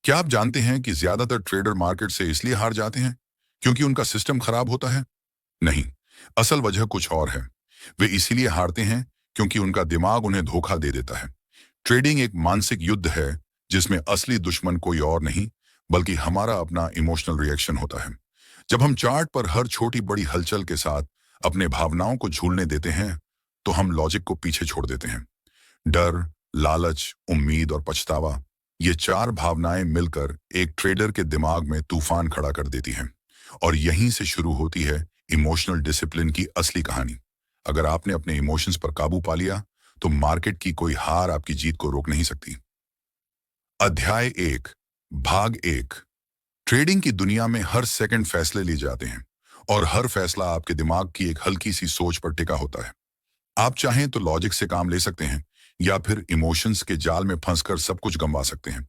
क्या आप जानते हैं कि ज्यादातर ट्रेडर मार्केट से इसलिए हार जाते हैं क्योंकि उनका सिस्टम खराब होता है? नहीं, असल वजह कुछ और है। वे इसीलिए हारते हैं क्योंकि उनका दिमाग उन्हें धोखा दे देता है। ट्रेडिंग एक मानसिक युद्ध है जिसमें असली दुश्मन कोई और नहीं बल्कि हमारा अपना इमोशनल रिएक्शन होता है। जब हम चार्ट पर हर छोटी बड़ी हलचल के साथ अपने भावनाओं को झूलने देते हैं तो हम लॉजिक को पीछे छोड़ देते हैं। डर, लालच, उम्मीद और पछतावा, ये चार भावनाएं मिलकर एक ट्रेडर के दिमाग में तूफान खड़ा कर देती हैं। और यहीं से शुरू होती है इमोशनल डिसिप्लिन की असली कहानी। अगर आपने अपने इमोशंस पर काबू पा लिया तो मार्केट की कोई हार आपकी जीत को रोक नहीं सकती। अध्याय एक, भाग एक। ट्रेडिंग की दुनिया में हर सेकंड फैसले लिए जाते हैं और हर फैसला आपके दिमाग की एक हल्की सी सोच पर टिका होता है। आप चाहें तो लॉजिक से काम ले सकते हैं या फिर इमोशंस के जाल में फंसकर सब कुछ गंवा सकते हैं।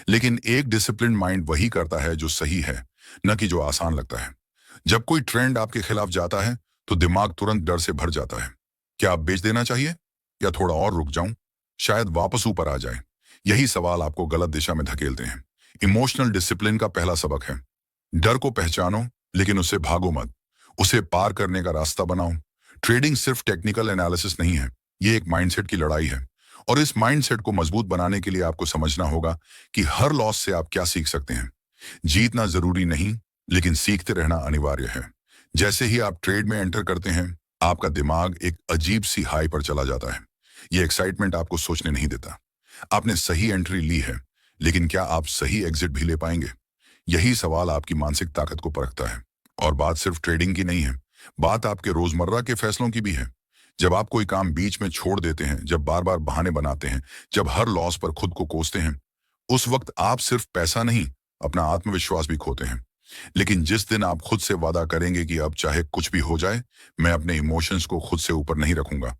लेकिन एक डिसिप्लिन माइंड वही करता है जो सही है, न कि जो आसान लगता है। जब कोई ट्रेंड आपके खिलाफ जाता है तो दिमाग तुरंत डर से भर जाता है। क्या आप बेच देना चाहिए या थोड़ा और रुक जाऊं, शायद वापस ऊपर आ जाए? यही सवाल आपको गलत दिशा में धकेलते हैं। इमोशनल डिसिप्लिन का पहला सबक है, डर को पहचानो लेकिन उससे भागो मत, उसे पार करने का रास्ता बनाओ। ट्रेडिंग सिर्फ टेक्निकल एनालिसिस नहीं है, ये एक माइंडसेट की लड़ाई है। और इस माइंडसेट को मजबूत बनाने के लिए आपको समझना होगा कि हर लॉस से आप क्या सीख सकते हैं। जीतना जरूरी नहीं, लेकिन सीखते रहना अनिवार्य है। जैसे ही आप ट्रेड में एंटर करते हैं, आपका दिमाग एक अजीब सी हाई पर चला जाता है। ये एक्साइटमेंट आपको सोचने नहीं देता। आपने सही एंट्री ली है, लेकिन क्या आप सही एग्जिट भी ले पाएंगे? यही सवाल आपकी मानसिक ताकत को परखता है। और बात सिर्फ ट्रेडिंग की नहीं है, बात आपके रोजमर्रा के फैसलों की भी है। जब आप कोई काम बीच में छोड़ देते हैं, जब बार बार बहाने बनाते हैं, जब हर लॉस पर खुद को कोसते हैं, उस वक्त आप सिर्फ पैसा नहीं, अपना आत्मविश्वास भी खोते हैं। लेकिन जिस दिन आप खुद से वादा करेंगे कि अब चाहे कुछ भी हो जाए, मैं अपने इमोशंस को खुद से ऊपर नहीं रखूंगा,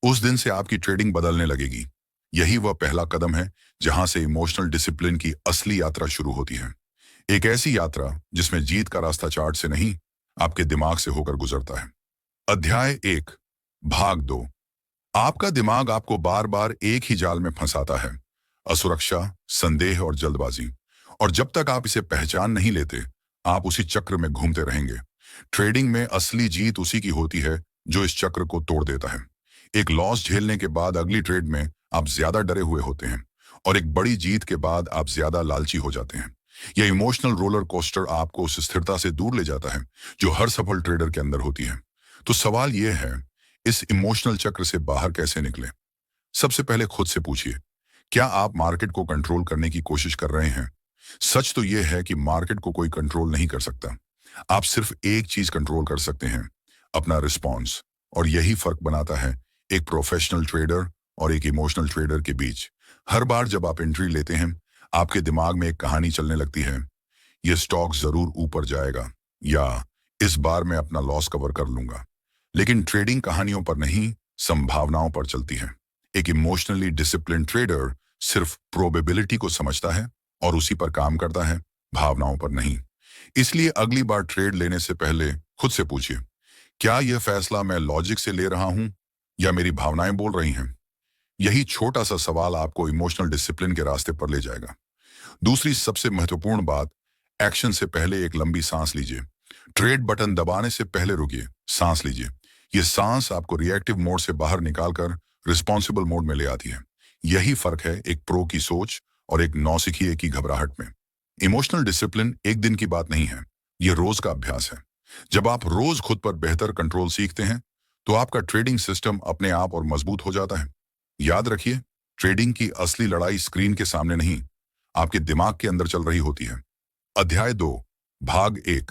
उस दिन से आपकी ट्रेडिंग बदलने लगेगी। यही वह पहला कदम है जहां से इमोशनल डिसिप्लिन की असली यात्रा शुरू होती है। एक ऐसी यात्रा जिसमें जीत का रास्ता चार्ट से नहीं, आपके दिमाग से होकर गुजरता है। अध्याय एक, भाग दो। आपका दिमाग आपको बार बार एक ही जाल में फंसाता है, असुरक्षा, संदेह और जल्दबाजी। और जब तक आप इसे पहचान नहीं लेते, आप उसी चक्र में घूमते रहेंगे। ट्रेडिंग में असली जीत उसी की होती है जो इस चक्र को तोड़ देता है। एक लॉस झेलने के बाद अगली ट्रेड में आप ज्यादा डरे हुए होते हैं और एक बड़ी जीत के बाद आप ज्यादा लालची हो जाते हैं। यह इमोशनल रोलर कोस्टर आपको उस स्थिरता से दूर ले जाता है जो हर सफल ट्रेडर के अंदर होती है। तो सवाल यह है, इस इमोशनल चक्र से बाहर कैसे निकले? सबसे पहले खुद से पूछिए, क्या आप मार्केट को कंट्रोल करने की कोशिश कर रहे हैं? सच तो यह है कि मार्केट को कोई कंट्रोल नहीं कर सकता। आप सिर्फ एक चीज कंट्रोल कर सकते हैं, अपना रिस्पॉन्स। और यही फर्क बनाता है एक प्रोफेशनल ट्रेडर और एक इमोशनल ट्रेडर के बीच। हर बार जब आप एंट्री लेते हैं, आपके दिमाग में एक कहानी चलने लगती है, यह स्टॉक जरूर ऊपर जाएगा या इस बार मैं अपना लॉस कवर कर लूंगा। लेकिन ट्रेडिंग कहानियों पर नहीं, संभावनाओं पर चलती है। एक इमोशनली डिसिप्लिन ट्रेडर सिर्फ प्रोबेबिलिटी को समझता है और उसी पर काम करता है, भावनाओं पर नहीं। इसलिए अगली बार ट्रेड लेने से पहले खुद से पूछिए, क्या यह फैसला मैं लॉजिक से ले रहा हूं या मेरी भावनाएं बोल रही हैं? यही छोटा सा सवाल आपको इमोशनल डिसिप्लिन के रास्ते पर ले जाएगा। दूसरी सबसे महत्वपूर्ण बात, एक्शन से पहले एक लंबी सांस लीजिए। ट्रेड बटन दबाने से पहले रुकिए, सांस लीजिए। यह सांस आपको रिएक्टिव मोड से बाहर निकालकर रिस्पॉन्सिबल मोड में ले आती है। यही फर्क है एक प्रो की सोच और एक नौसिखिए की घबराहट में। इमोशनल डिसिप्लिन एक दिन की बात नहीं है, यह रोज का अभ्यास है। जब आप रोज खुद पर बेहतर कंट्रोल सीखते हैं, तो आपका ट्रेडिंग सिस्टम अपने आप और मजबूत हो जाता है। याद रखिए, ट्रेडिंग की असली लड़ाई स्क्रीन के सामने नहीं, आपके दिमाग के अंदर चल रही होती है। अध्याय दो, भाग एक।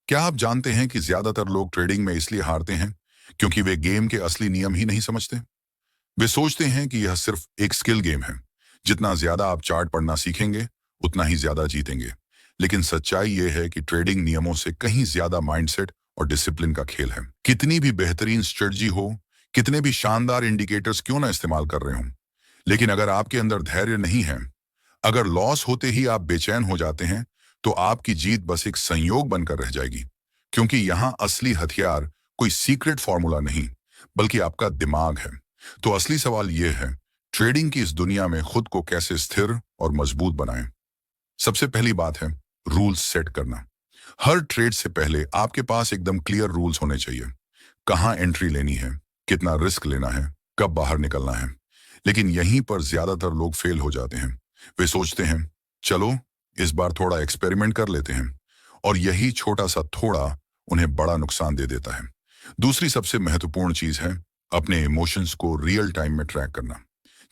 क्या आप जानते हैं कि ज्यादातर लोग ट्रेडिंग में इसलिए हारते हैं क्योंकि वे गेम के असली नियम ही नहीं समझते? वे सोचते हैं कि यह सिर्फ एक स्किल गेम है, जितना ज्यादा आप चार्ट पढ़ना सीखेंगे उतना ही ज्यादा जीतेंगे। लेकिन सच्चाई यह है कि ट्रेडिंग नियमों से कहीं ज्यादा माइंडसेट और डिसिप्लिन का खेल है। कितनी भी बेहतरीन स्ट्रेटजी हो, कितने भी शानदार इंडिकेटर्स क्यों ना इस्तेमाल कर रहे हों, लेकिन अगर आपके अंदर धैर्य नहीं है, अगर लॉस होते ही आप बेचैन हो जाते हैं, तो आपकी जीत बस एक संयोग बनकर रह जाएगी। क्योंकि यहां असली हथियार कोई सीक्रेट फॉर्मूला नहीं, बल्कि आपका दिमाग है। तो असली सवाल यह है, ट्रेडिंग की इस दुनिया में खुद को कैसे स्थिर और मजबूत बनाएं। सबसे पहली बात है रूल्स सेट करना। हर ट्रेड से पहले आपके पास एकदम क्लियर रूल्स होने चाहिए। कहाँ एंट्री लेनी है, कितना रिस्क लेना है, कब बाहर निकलना है। लेकिन यहीं पर ज्यादातर लोग फेल हो जाते हैं। वे सोचते हैं चलो इस बार थोड़ा एक्सपेरिमेंट कर लेते हैं, और यही छोटा सा थोड़ा उन्हें बड़ा नुकसान दे देता है। दूसरी सबसे महत्वपूर्ण चीज है अपने इमोशंस को रियल टाइम में ट्रैक करना।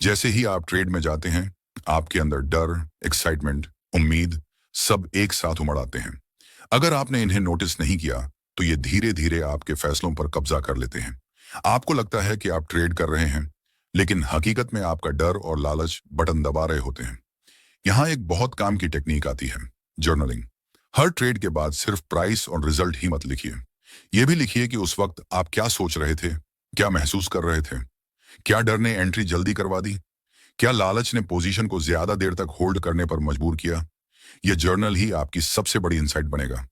जैसे ही आप ट्रेड में जाते हैं, आपके अंदर डर, एक्साइटमेंट, उम्मीद सब एक साथ उमड़ आते हैं। अगर आपने इन्हें नोटिस नहीं किया तो ये धीरे धीरे आपके फैसलों पर कब्जा कर लेते हैं। आपको लगता है कि आप ट्रेड कर रहे हैं, लेकिन हकीकत में आपका डर और लालच बटन दबा रहे होते हैं। यहाँ एक बहुत काम की टेक्निक आती है, जर्नलिंग। हर ट्रेड के बाद सिर्फ प्राइस और रिजल्ट ही मत लिखिए। यह भी लिखिए कि उस वक्त आप क्या सोच रहे थे, क्या महसूस कर रहे थे, क्या डर ने एंट्री जल्दी करवा दी, क्या लालच ने पोजीशन को ज्यादा देर तक होल्ड करने पर मजबूर किया। यह जर्नल ही आपकी सबसे बड़ी इंसाइट बनेगा।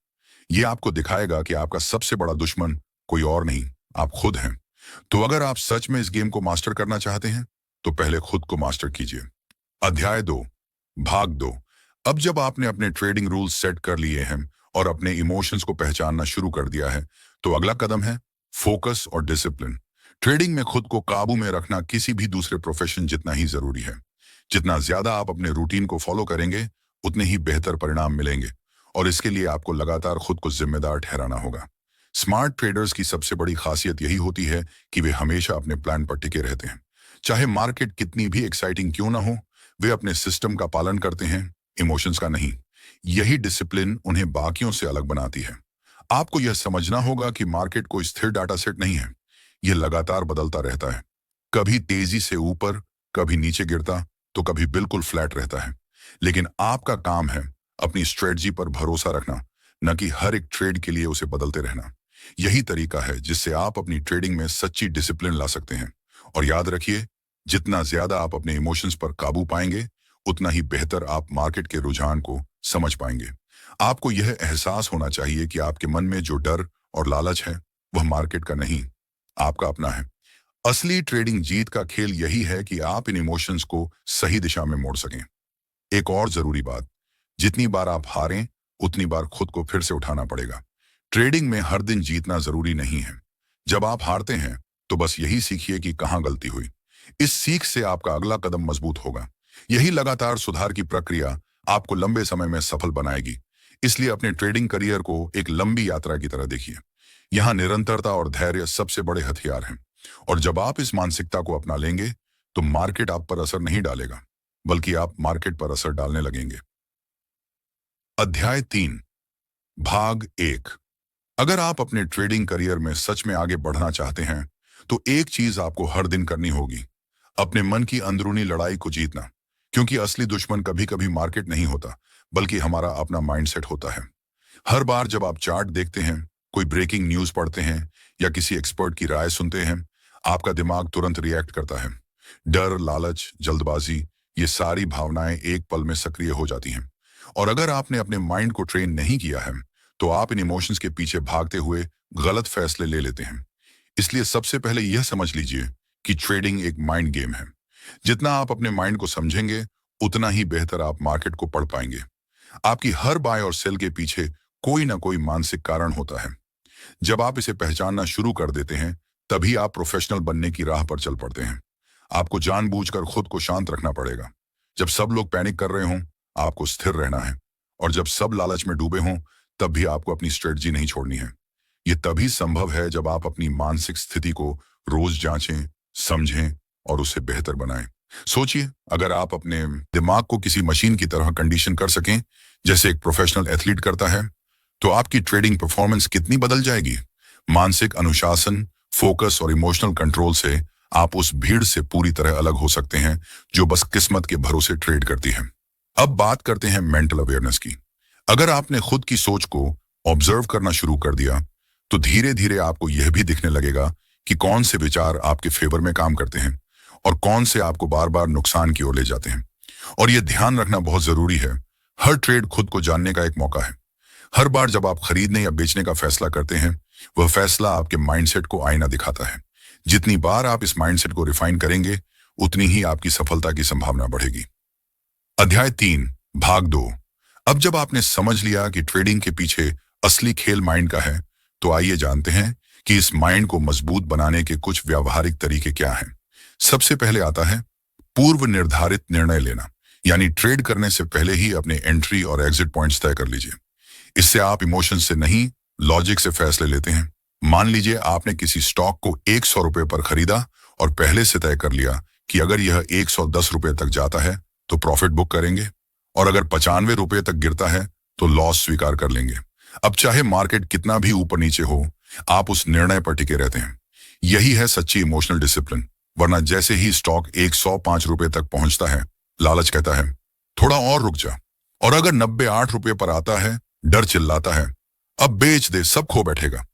यह आपको दिखाएगा कि आपका सबसे बड़ा दुश्मन कोई और नहीं, आप खुद हैं। तो अगर आप सच में इस गेम को मास्टर करना चाहते हैं तो पहले खुद को मास्टर कीजिए। अध्याय 2, भाग 2। अब जब आपने अपने ट्रेडिंग रूल्स सेट कर लिए हैं और अपने इमोशंस को पहचानना शुरू कर दिया है, तो अगला कदम है फोकस और डिसिप्लिन। ट्रेडिंग में खुद को काबू में रखना किसी भी दूसरे प्रोफेशन जितना ही जरूरी है। जितना ज्यादा आप अपने रूटीन को फॉलो करेंगे, उतने ही बेहतर परिणाम मिलेंगे, और इसके लिए आपको लगातार खुद को जिम्मेदार ठहराना होगा। स्मार्ट ट्रेडर्स की सबसे बड़ी खासियत यही होती है कि वे हमेशा अपने प्लान पर टिके रहते हैं। चाहे मार्केट कितनी भी एक्साइटिंग क्यों ना हो, वे अपने सिस्टम का पालन करते हैं, इमोशंस का नहीं। यही डिसिप्लिन उन्हें बाकियों से अलग बनाती है। आपको यह समझना होगा कि मार्केट कोई स्थिर डाटा सेट नहीं है। यह लगातार बदलता रहता है, कभी तेजी से ऊपर, कभी नीचे गिरता, तो कभी बिल्कुल फ्लैट रहता है। लेकिन आपका काम है अपनी स्ट्रेटजी पर भरोसा रखना, न कि हर एक ट्रेड के लिए उसे बदलते रहना। यही तरीका है जिससे आप अपनी ट्रेडिंग में सच्ची डिसिप्लिन ला सकते हैं। और याद रखिए, जितना ज्यादा आप अपने इमोशंस पर काबू पाएंगे, उतना ही बेहतर आप मार्केट के रुझान को समझ पाएंगे। आपको यह एहसास होना चाहिए कि आपके मन में जो डर और लालच है, वह मार्केट का नहीं, आपका अपना है। असली ट्रेडिंग जीत का खेल यही है कि आप इन इमोशंस को सही दिशा में मोड़ सकें। एक और जरूरी बात, जितनी बार आप हारें, उतनी बार खुद को फिर से उठाना पड़ेगा। ट्रेडिंग में हर दिन जीतना जरूरी नहीं है। जब आप हारते हैं तो बस यही सीखिए कि कहां गलती हुई। इस सीख से आपका अगला कदम मजबूत होगा। यही लगातार सुधार की प्रक्रिया आपको लंबे समय में सफल बनाएगी। इसलिए अपने ट्रेडिंग करियर को एक लंबी यात्रा की तरह देखिए। यहाँ निरंतरता और धैर्य सबसे बड़े हथियार हैं। और जब आप इस मानसिकता को अपना लेंगे, तो मार्केट आप पर असर नहीं डालेगा, बल्कि आप मार्केट पर असर डालने लगेंगे। अध्याय 3, भाग 1। अगर आप अपने ट्रेडिंग करियर में सच में आगे बढ़ना चाहते हैं, तो एक चीज आपको हर दिन करनी होगी, अपने मन की अंदरूनी लड़ाई को जीतना। क्योंकि असली दुश्मन कभी कभी मार्केट नहीं होता, बल्कि हमारा अपना माइंडसेट होता है। हर बार जब आप चार्ट देखते हैं, कोई ब्रेकिंग न्यूज पढ़ते हैं या किसी एक्सपर्ट की राय सुनते हैं, आपका दिमाग तुरंत रिएक्ट करता है। डर, लालच, जल्दबाजी, ये सारी भावनाएं एक पल में सक्रिय हो जाती हैं। और अगर आपने अपने माइंड को ट्रेन नहीं किया है, तो आप इन इमोशंस के पीछे भागते हुए गलत फैसले ले लेते हैं। इसलिए सबसे पहले यह समझ लीजिए कि ट्रेडिंग एक माइंड गेम है। जितना आप अपने माइंड को समझेंगे, उतना ही बेहतर आप मार्केट को पढ़ पाएंगे। आपकी हर बाय और सेल के पीछे कोई ना कोई मानसिक कारण होता है। जब आप इसे पहचानना शुरू कर देते हैं, तभी आप प्रोफेशनल बनने की राह पर चल पड़ते हैं। आपको जानबूझकर खुद को शांत रखना पड़ेगा। जब सब लोग पैनिक कर रहे हों, आपको स्थिर रहना है। और जब सब लालच में डूबे हों, तब भी आपको अपनी स्ट्रेटजी नहीं छोड़नी है। यह तभी संभव है जब आप अपनी मानसिक स्थिति को रोज जांचें, समझें और उसे बेहतर बनाएं। सोचिए, अगर आप अपने दिमाग को किसी मशीन की तरह कंडीशन कर सकें, जैसे एक प्रोफेशनल एथलीट करता है, तो आपकी ट्रेडिंग परफॉर्मेंस कितनी बदल जाएगी। मानसिक अनुशासन, फोकस और इमोशनल कंट्रोल से आप उस भीड़ से पूरी तरह अलग हो सकते हैं जो बस किस्मत के भरोसे ट्रेड करती है। अब बात करते हैं मेंटल अवेयरनेस की। अगर आपने खुद की सोच को ऑब्जर्व करना शुरू कर दिया, तो धीरे धीरे आपको यह भी दिखने लगेगा कि कौन से विचार आपके फेवर में काम करते हैं और कौन से आपको बार बार नुकसान की ओर ले जाते हैं। और यह ध्यान रखना बहुत जरूरी है, हर ट्रेड खुद को जानने का एक मौका है। हर बार जब आप खरीदने या बेचने का फैसला करते हैं, वह फैसला आपके माइंडसेट को आईना दिखाता है। जितनी बार आप इस माइंडसेट को रिफाइन करेंगे, उतनी ही आपकी सफलता की संभावना बढ़ेगी। अध्याय 3, भाग 2। अब जब आपने समझ लिया कि ट्रेडिंग के पीछे असली खेल माइंड का है, तो आइए जानते हैं कि इस माइंड को मजबूत बनाने के कुछ व्यावहारिक तरीके क्या हैं। सबसे पहले आता है पूर्व निर्धारित निर्णय लेना, यानी ट्रेड करने से पहले ही अपने एंट्री और एग्जिट पॉइंट्स तय कर लीजिए। इससे आप इमोशन से नहीं, लॉजिक से फैसले लेते हैं। मान लीजिए आपने किसी स्टॉक को 100 रुपए पर खरीदा और पहले से तय कर लिया कि अगर यह 110 रुपए तक जाता है तो प्रॉफिट बुक करेंगे, और अगर 95 रुपए तक गिरता है तो लॉस स्वीकार कर लेंगे। अब चाहे मार्केट कितना भी ऊपर नीचे हो, आप उस निर्णय पर टिके रहते हैं। यही है सच्ची इमोशनल डिसिप्लिन। वरना जैसे ही स्टॉक 105 रुपए तक पहुंचता है, लालच कहता है थोड़ा और रुक जा, और अगर 98 रुपए पर आता है, डर चिल्लाता है अब बेच दे, सब खो बैठेगा।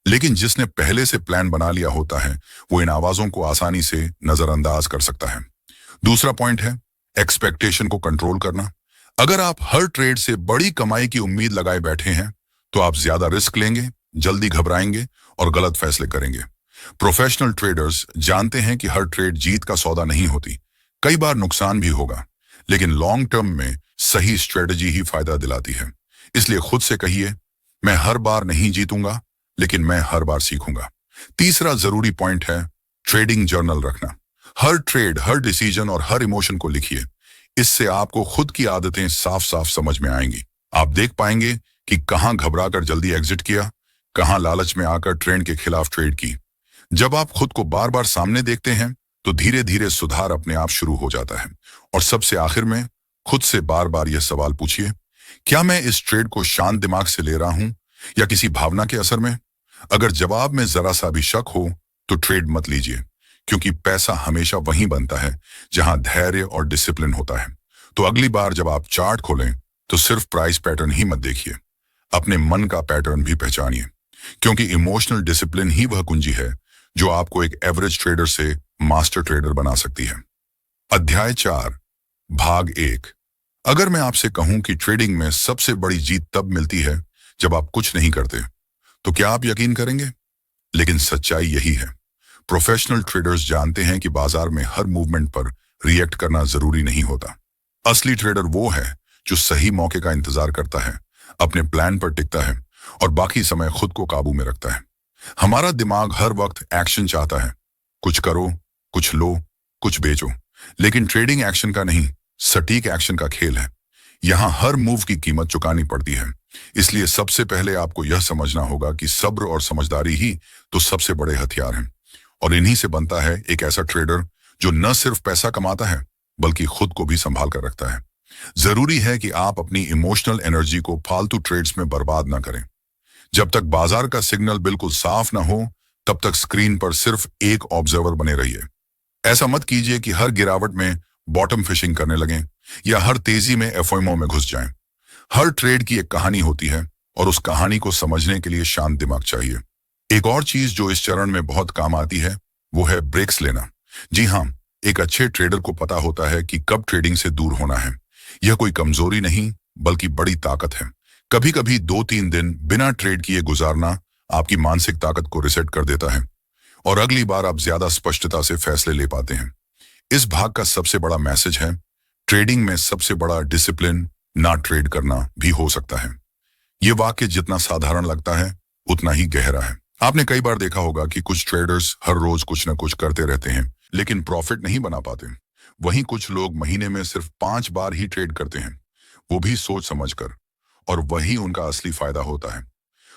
लेकिन जिसने पहले से प्लान बना लिया होता है, वो इन आवाजों को आसानी से नजरअंदाज कर सकता है। दूसरा पॉइंट है एक्सपेक्टेशन को कंट्रोल करना। अगर आप हर ट्रेड से बड़ी कमाई की उम्मीद लगाए बैठे हैं, तो आप ज्यादा रिस्क लेंगे, जल्दी घबराएंगे और गलत फैसले करेंगे। प्रोफेशनल ट्रेडर्स जानते हैं कि हर ट्रेड जीत का सौदा नहीं होती। कई बार नुकसान भी होगा, लेकिन लॉन्ग टर्म में सही स्ट्रेटजी ही फायदा दिलाती है। इसलिए खुद से कहिए, मैं हर बार नहीं जीतूंगा, लेकिन मैं हर बार सीखूंगा। तीसरा जरूरी पॉइंट है ट्रेडिंग जर्नल रखना। हर ट्रेड, हर डिसीजन और हर इमोशन को लिखिए। इससे आपको खुद की आदतें साफ साफ समझ में आएंगी। आप देख पाएंगे कि कहां घबरा कर जल्दी एग्जिट किया, कहां लालच में आकर ट्रेंड के खिलाफ ट्रेड की। जब आप खुद को बार बार सामने देखते हैं, तो धीरे धीरे सुधार अपने आप शुरू हो जाता है। और सबसे आखिर में खुद से बार बार यह सवाल पूछिए, क्या मैं इस ट्रेड को शांत दिमाग से ले रहा हूं या किसी भावना के असर में? अगर जवाब में जरा सा भी शक हो, तो ट्रेड मत लीजिए, क्योंकि पैसा हमेशा वहीं बनता है जहां धैर्य और डिसिप्लिन होता है। तो अगली बार जब आप चार्ट खोलें, तो सिर्फ प्राइस पैटर्न ही मत देखिए, अपने मन का पैटर्न भी पहचानिए, क्योंकि इमोशनल डिसिप्लिन ही वह कुंजी है जो आपको एक एवरेज ट्रेडर से मास्टर ट्रेडर बना सकती है। अध्याय 4, भाग 1। अगर मैं आपसे कहूं कि ट्रेडिंग में सबसे बड़ी जीत तब मिलती है जब आप कुछ नहीं करते, तो क्या आप यकीन करेंगे? लेकिन सच्चाई यही है। प्रोफेशनल ट्रेडर्स जानते हैं कि बाजार में हर मूवमेंट पर रिएक्ट करना जरूरी नहीं होता। असली ट्रेडर वो है जो सही मौके का इंतजार करता है, अपने प्लान पर टिकता है और बाकी समय खुद को काबू में रखता है। हमारा दिमाग हर वक्त एक्शन चाहता है, कुछ करो, कुछ लो, कुछ बेचो। लेकिन ट्रेडिंग एक्शन का नहीं, सटीक एक्शन का खेल है। यहां हर मूव की कीमत चुकानी पड़ती है। इसलिए सबसे पहले आपको यह समझना होगा कि सब्र और समझदारी ही तो सबसे बड़े हथियार हैं, और इन्हीं से बनता है एक ऐसा ट्रेडर जो न सिर्फ पैसा कमाता है, बल्कि खुद को भी संभाल कर रखता है। जरूरी है कि आप अपनी इमोशनल एनर्जी को फालतू ट्रेड्स में बर्बाद ना करें। जब तक बाजार का सिग्नल बिल्कुल साफ ना हो, तब तक स्क्रीन पर सिर्फ एक ऑब्जर्वर बने रहिए। ऐसा मत कीजिए कि हर गिरावट में बॉटम फिशिंग करने लगें या हर तेजी में एफओएमओ में घुस जाएं। हर ट्रेड की एक कहानी होती है, और उस कहानी को समझने के लिए शांत दिमाग चाहिए। एक और चीज जो इस चरण में बहुत काम आती है, वो है ब्रेक्स लेना। जी हाँ, एक अच्छे ट्रेडर को पता होता है कि कब ट्रेडिंग से दूर होना है। यह कोई कमजोरी नहीं, बल्कि बड़ी ताकत है। कभी कभी 2-3 दिन बिना ट्रेड किए गुजारना आपकी मानसिक ताकत को रिसेट कर देता है, और अगली बार आप ज्यादा स्पष्टता से फैसले ले पाते हैं। इस भाग का सबसे बड़ा मैसेज है, ट्रेडिंग में सबसे बड़ा डिसिप्लिन ना ट्रेड करना भी हो सकता है। यह वाक्य जितना साधारण लगता है, उतना ही गहरा है। आपने कई बार देखा होगा कि कुछ ट्रेडर्स हर रोज कुछ न कुछ करते रहते हैं, लेकिन प्रॉफिट नहीं बना पाते। वहीं कुछ लोग महीने में सिर्फ 5 बार ही ट्रेड करते हैं, वो भी सोच समझकर, और वही उनका असली फायदा होता है।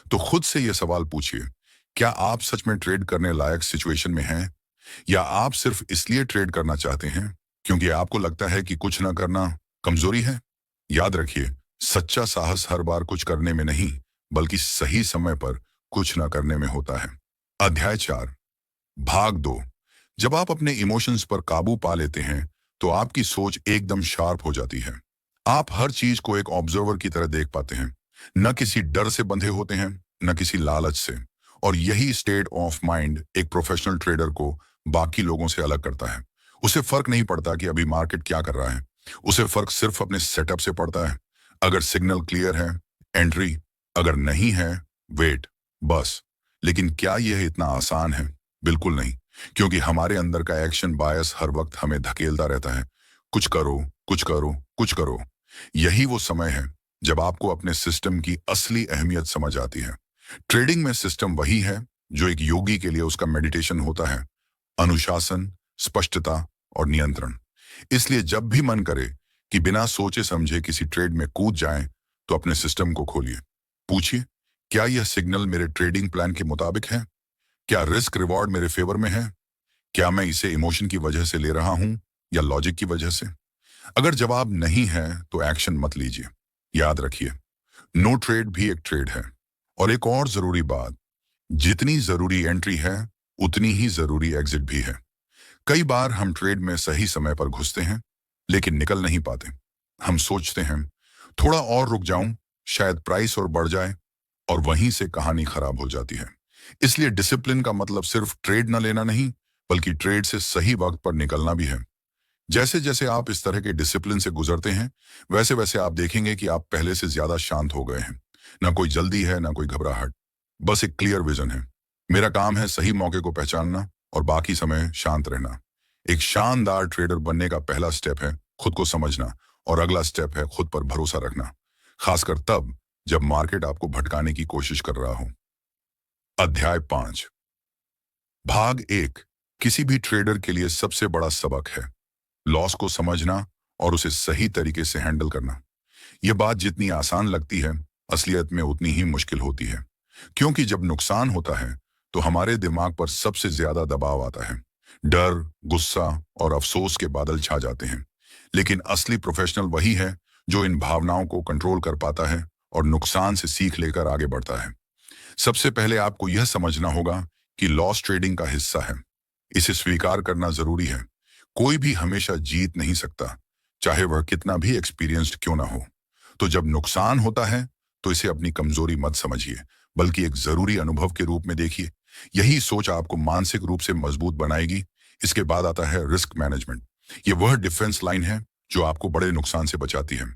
तो खुद से यह सवाल पूछिए, क्या आप सच में ट्रेड करने लायक सिचुएशन में हैं, या आप सिर्फ इसलिए ट्रेड करना चाहते हैं क्योंकि आपको लगता है कि कुछ ना करना कमजोरी है? याद रखिए, सच्चा साहस हर बार कुछ करने में नहीं, बल्कि सही समय पर कुछ ना करने में होता है। अध्याय 4, भाग 2। जब आप अपने इमोशंस पर काबू पा लेते हैं, तो आपकी सोच एकदम शार्प हो जाती है। आप हर चीज को एक ऑब्जर्वर की तरह देख पाते हैं, न किसी डर से बंधे होते हैं, न किसी लालच से। और यही स्टेट ऑफ माइंड एक प्रोफेशनल ट्रेडर को बाकी लोगों से अलग करता है। उसे फर्क नहीं पड़ता कि अभी मार्केट क्या कर रहा है, उसे फर्क सिर्फ अपने सेटअप से पड़ता है। अगर सिग्नल क्लियर है, एंट्री, अगर नहीं है, वेट, बस। लेकिन क्या यह इतना आसान है? बिल्कुल नहीं, क्योंकि हमारे अंदर का एक्शन बायस हर वक्त हमें धकेलता रहता है, कुछ करो, कुछ करो, कुछ करो। यही वो समय है जब आपको अपने सिस्टम की असली अहमियत समझ आती है। ट्रेडिंग में सिस्टम वही है जो एक योगी के लिए उसका मेडिटेशन होता है। अनुशासन, स्पष्टता और नियंत्रण। इसलिए जब भी मन करे कि बिना सोचे समझे किसी ट्रेड में कूद जाएं, तो अपने सिस्टम को खोलिए। पूछिए, क्या यह सिग्नल मेरे ट्रेडिंग प्लान के मुताबिक है? क्या रिस्क रिवॉर्ड मेरे फेवर में है? क्या मैं इसे इमोशन की वजह से ले रहा हूं या लॉजिक की वजह से? अगर जवाब नहीं है तो एक्शन मत लीजिए। याद रखिए, नो ट्रेड भी एक ट्रेड है। और एक और जरूरी बात, जितनी जरूरी एंट्री है उतनी ही जरूरी एग्जिट भी है। कई बार हम ट्रेड में सही समय पर घुसते हैं लेकिन निकल नहीं पाते। हम सोचते हैं थोड़ा और रुक जाऊं, शायद प्राइस और बढ़ जाए, और वहीं से कहानी खराब हो जाती है। इसलिए डिसिप्लिन का मतलब सिर्फ ट्रेड न लेना नहीं, बल्कि ट्रेड से सही वक्त पर निकलना भी है। जैसे जैसे आप इस तरह के डिसिप्लिन से गुजरते हैं, वैसे वैसे आप देखेंगे कि आप पहले से ज्यादा शांत हो गए हैं। ना कोई जल्दी है, ना कोई घबराहट, बस एक क्लियर विजन है। मेरा काम है सही मौके को पहचानना और बाकी समय शांत रहना। एक शानदार ट्रेडर बनने का पहला स्टेप है खुद को समझना, और अगला स्टेप है खुद पर भरोसा रखना, खासकर तब जब मार्केट आपको भटकाने की कोशिश कर रहा हो। अध्याय 5, भाग 1। किसी भी ट्रेडर के लिए सबसे बड़ा सबक है लॉस को समझना और उसे सही तरीके से हैंडल करना। यह बात जितनी आसान लगती है, असलियत में उतनी ही मुश्किल होती है। क्योंकि जब नुकसान होता है तो हमारे दिमाग पर सबसे ज्यादा दबाव आता है। डर, गुस्सा और अफसोस के बादल छा जाते हैं। लेकिन असली प्रोफेशनल वही है जो इन भावनाओं को कंट्रोल कर पाता है और नुकसान से सीख लेकर आगे बढ़ता है। सबसे पहले आपको यह समझना होगा कि लॉस ट्रेडिंग का हिस्सा है। इसे स्वीकार करना जरूरी है। कोई भी हमेशा जीत नहीं सकता, चाहे वह कितना भी एक्सपीरियंस्ड क्यों ना हो। तो जब नुकसान होता है तो इसे अपनी कमजोरी मत समझिए, बल्कि एक जरूरी अनुभव के रूप में देखिए। यही सोच आपको मानसिक रूप से मजबूत बनाएगी। इसके बाद आता है रिस्क मैनेजमेंट। ये वह डिफेंस लाइन है जो आपको बड़े नुकसान से बचाती है।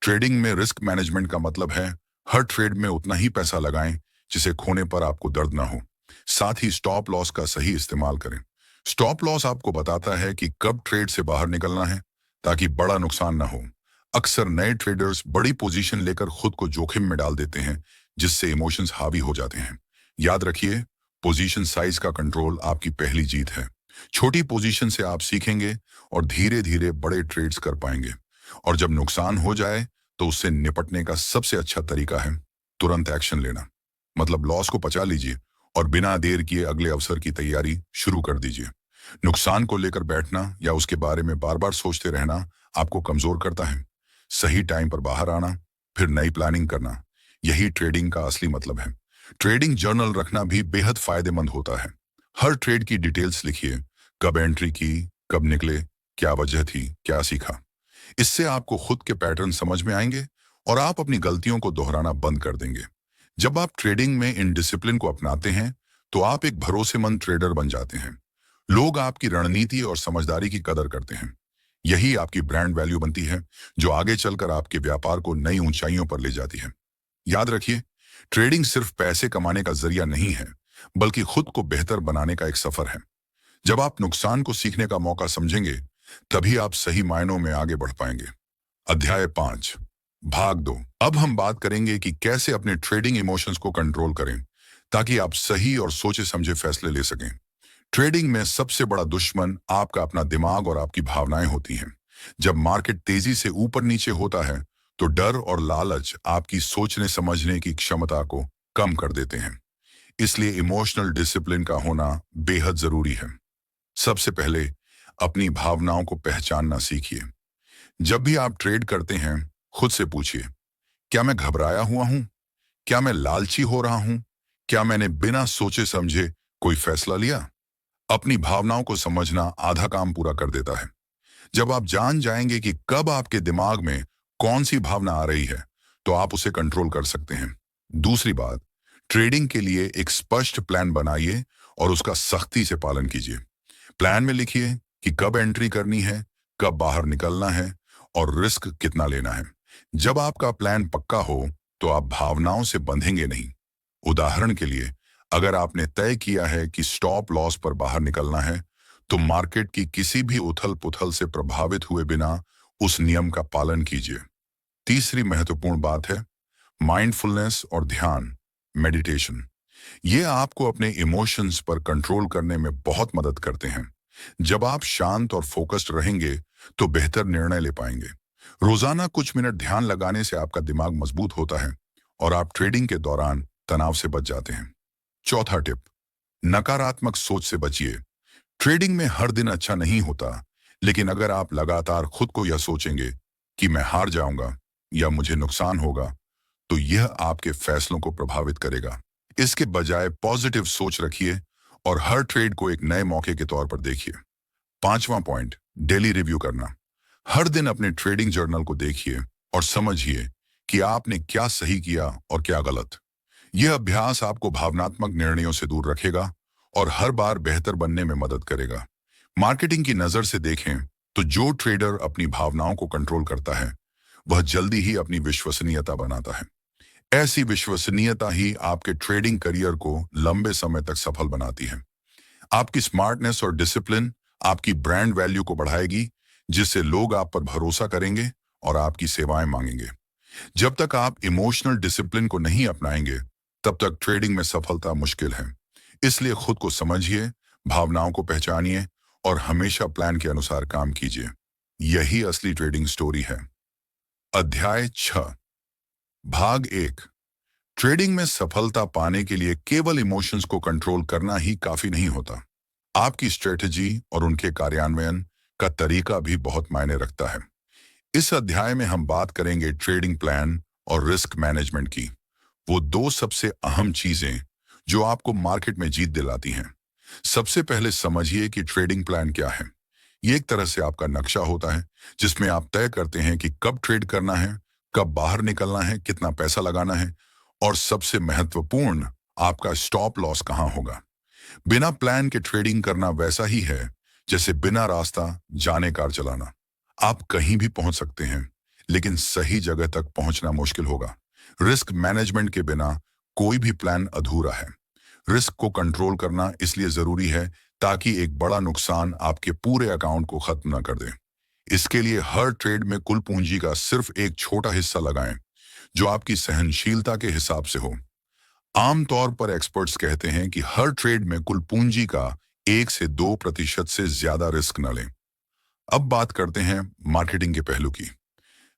ट्रेडिंग में रिस्क मैनेजमेंट का मतलब है हर ट्रेड में उतना ही पैसा लगाएं जिसे खोने पर आपको दर्द ना हो। साथ ही स्टॉप लॉस का सही इस्तेमाल करें। स्टॉप लॉस आपको बताता है कि कब ट्रेड से बाहर निकलना है ताकि बड़ा नुकसान ना हो। अक्सर नए ट्रेडर्स बड़ी पोजीशन लेकर खुद को जोखिम में डाल देते हैं, जिससे इमोशंस हावी हो जाते हैं। याद रखिए, पोजीशन साइज का कंट्रोल आपकी पहली जीत है। छोटी पोजीशन से आप सीखेंगे और धीरे धीरे बड़े ट्रेड्स कर पाएंगे। और जब नुकसान हो जाए तो उससे निपटने का सबसे अच्छा तरीका है तुरंत एक्शन लेना। मतलब लॉस को पचा लीजिए और बिना देर किए अगले अवसर की तैयारी शुरू कर दीजिए। नुकसान को लेकर बैठना या उसके बारे में बार बार सोचते रहना आपको कमजोर करता है। सही टाइम पर बाहर आना, फिर नई प्लानिंग करना, यही ट्रेडिंग का असली मतलब है। ट्रेडिंग जर्नल रखना भी बेहद फायदेमंद होता है। हर ट्रेड की डिटेल्स लिखिए, कब एंट्री की, कब निकले, क्या वजह थी, क्या सीखा। इससे आपको खुद के पैटर्न समझ में आएंगे और आप अपनी गलतियों को दोहराना बंद कर देंगे। जब आप ट्रेडिंग में इन डिसिप्लिन को अपनाते हैं तो आप एक भरोसेमंद ट्रेडर बन जाते हैं। लोग आपकी रणनीति और समझदारी की कदर करते हैं। यही आपकी ब्रांड वैल्यू बनती है, जो आगे चलकर आपके व्यापार को नई ऊंचाइयों पर ले जाती है। याद रखिए, ट्रेडिंग सिर्फ पैसे कमाने का जरिया नहीं है, बल्कि खुद को बेहतर बनाने का एक सफर है। जब आप नुकसान को सीखने का मौका समझेंगे, तभी आप सही मायनों में आगे बढ़ पाएंगे। अध्याय 5, भाग 2। अब हम बात करेंगे कि कैसे अपने ट्रेडिंग इमोशंस को कंट्रोल करें ताकि आप सही और सोचे समझे फैसले ले सकें। ट्रेडिंग में सबसे बड़ा दुश्मन आपका अपना दिमाग और आपकी भावनाएं होती हैं। जब मार्केट तेजी से ऊपर नीचे होता है तो डर और लालच आपकी सोचने समझने की क्षमता को कम कर देते हैं। इसलिए इमोशनल डिसिप्लिन का होना बेहद जरूरी है। सबसे पहले अपनी भावनाओं को पहचानना सीखिए। जब भी आप ट्रेड करते हैं, खुद से पूछिए, क्या मैं घबराया हुआ हूं? क्या मैं लालची हो रहा हूं? क्या मैंने बिना सोचे समझे कोई फैसला लिया? अपनी भावनाओं को समझना आधा काम पूरा कर देता है। जब आप जान जाएंगे कि कब आपके दिमाग में कौन सी भावना आ रही है, तो आप उसे कंट्रोल कर सकते हैं। दूसरी बात, ट्रेडिंग के लिए एक स्पष्ट प्लान बनाइए और उसका सख्ती से पालन कीजिए। प्लान में लिखिए कि कब एंट्री करनी है, कब बाहर निकलना है और रिस्क कितना लेना है। जब आपका प्लान पक्का हो तो आप भावनाओं से बंधेंगे नहीं। उदाहरण के लिए, अगर आपने तय किया है कि स्टॉप लॉस पर बाहर निकलना है, तो मार्केट की किसी भी उथल पुथल से प्रभावित हुए बिना उस नियम का पालन कीजिए। तीसरी महत्वपूर्ण बात है माइंडफुलनेस और ध्यान, मेडिटेशन। ये आपको अपने इमोशंस पर कंट्रोल करने में बहुत मदद करते हैं। जब आप शांत और फोकस्ड रहेंगे तो बेहतर निर्णय ले पाएंगे। रोजाना कुछ मिनट ध्यान लगाने से आपका दिमाग मजबूत होता है और आप ट्रेडिंग के दौरान तनाव से बच जाते हैं। चौथा टिप, नकारात्मक सोच से बचिए। ट्रेडिंग में हर दिन अच्छा नहीं होता, लेकिन अगर आप लगातार खुद को यह सोचेंगे कि मैं हार जाऊंगा या मुझे नुकसान होगा, तो यह आपके फैसलों को प्रभावित करेगा। इसके बजाय पॉजिटिव सोच रखिए और हर ट्रेड को एक नए मौके के तौर पर देखिए। पांचवा पॉइंट, डेली रिव्यू करना। हर दिन अपने ट्रेडिंग जर्नल को देखिए और समझिए कि आपने क्या सही किया और क्या गलत। यह अभ्यास आपको भावनात्मक निर्णयों से दूर रखेगा और हर बार बेहतर बनने में मदद करेगा। मार्केटिंग की नजर से देखें तो जो ट्रेडर अपनी भावनाओं को कंट्रोल करता है वह जल्दी ही अपनी विश्वसनीयता बनाता है। ऐसी विश्वसनीयता ही आपके ट्रेडिंग करियर को लंबे समय तक सफल बनाती है। आपकी स्मार्टनेस और डिसिप्लिन आपकी ब्रांड वैल्यू को बढ़ाएगी, जिससे लोग आप पर भरोसा करेंगे और आपकी सेवाएं मांगेंगे। जब तक आप इमोशनल डिसिप्लिन को नहीं अपनाएंगे, तब तक ट्रेडिंग में सफलता मुश्किल है। इसलिए खुद को समझिए, भावनाओं को पहचानिए और हमेशा प्लान के अनुसार काम कीजिए। यही असली ट्रेडिंग स्टोरी है। अध्याय 6, भाग 1। ट्रेडिंग में सफलता पाने के लिए केवल इमोशंस को कंट्रोल करना ही काफी नहीं होता। आपकी स्ट्रेटजी और उनके कार्यान्वयन का तरीका भी बहुत मायने रखता है। इस अध्याय में हम बात करेंगे ट्रेडिंग प्लान और रिस्क मैनेजमेंट की, वो दो सबसे अहम चीजें जो आपको मार्केट में जीत दिलाती हैं। सबसे पहले समझिए कि ट्रेडिंग प्लान क्या है। ये एक तरह से आपका नक्शा होता है जिसमें आप तय करते हैं कि कब ट्रेड करना है, कब बाहर निकलना है, कितना पैसा लगाना है और सबसे महत्वपूर्ण, आपका स्टॉप लॉस कहां होगा। बिना प्लान के ट्रेडिंग करना वैसा ही है जैसे बिना रास्ता जाने कार चलाना। आप कहीं भी पहुंच सकते हैं, लेकिन सही जगह तक पहुंचना मुश्किल होगा। रिस्क मैनेजमेंट के बिना कोई भी प्लान अधूरा है। रिस्क को कंट्रोल करना इसलिए जरूरी है ताकि एक बड़ा नुकसान आपके पूरे अकाउंट को खत्म न कर दे। इसके लिए हर ट्रेड में कुल पूंजी का सिर्फ एक छोटा हिस्सा लगाएं, जो आपकी सहनशीलता के हिसाब से हो। आमतौर पर एक्सपर्ट्स कहते हैं कि हर ट्रेड में कुल पूंजी का 1 से 2% से ज्यादा रिस्क न लें। अब बात करते हैं मार्केटिंग के पहलू की।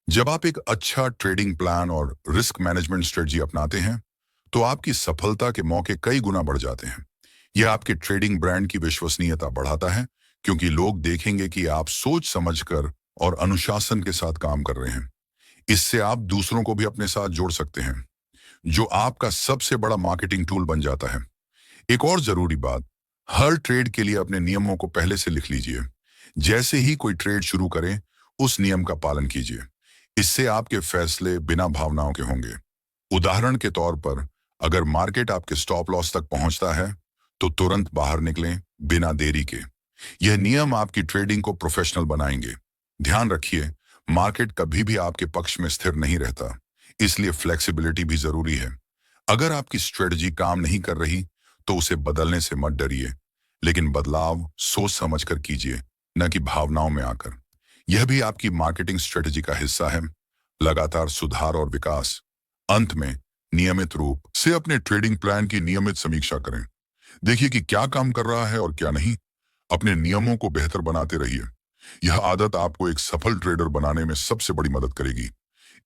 जब आप एक अच्छा ट्रेडिंग प्लान और रिस्क मैनेजमेंट स्ट्रेटजी अपनाते हैं, तो आपकी सफलता के मौके कई गुना बढ़ जाते हैं। यह आपके ट्रेडिंग ब्रांड की विश्वसनीयता बढ़ाता है, क्योंकि लोग देखेंगे कि आप सोच समझकर और अनुशासन के साथ काम कर रहे हैं। इससे आप दूसरों को भी अपने साथ जोड़ सकते हैं, जो आपका सबसे बड़ा मार्केटिंग टूल बन जाता है। एक और जरूरी बात, हर ट्रेड के लिए अपने नियमों को पहले से लिख लीजिए। जैसे ही कोई ट्रेड शुरू करें, उस नियम का पालन कीजिए। इससे आपके फैसले बिना भावनाओं के होंगे। उदाहरण के तौर पर, अगर मार्केट आपके स्टॉप लॉस तक पहुंचता है, तो तुरंत बाहर निकलें बिना देरी के। यह नियम आपकी ट्रेडिंग को प्रोफेशनल बनाएंगे। ध्यान रखिए, मार्केट कभी भी आपके पक्ष में स्थिर नहीं रहता, इसलिए फ्लेक्सिबिलिटी भी जरूरी है। अगर आपकी स्ट्रेटजी काम नहीं कर रही, तो उसे बदलने से मत डरिए, लेकिन बदलाव सोच समझकर कीजिए, न कि भावनाओं में आकर। यह भी आपकी मार्केटिंग स्ट्रेटजी का हिस्सा है। लगातार सुधार और विकास। अंत में, नियमित रूप से अपने ट्रेडिंग प्लान की नियमित समीक्षा करें। देखिए कि क्या काम कर रहा है और क्या नहीं। अपने नियमों को बेहतर बनाते रहिए। यह आदत आपको एक सफल ट्रेडर बनाने में सबसे बड़ी मदद करेगी।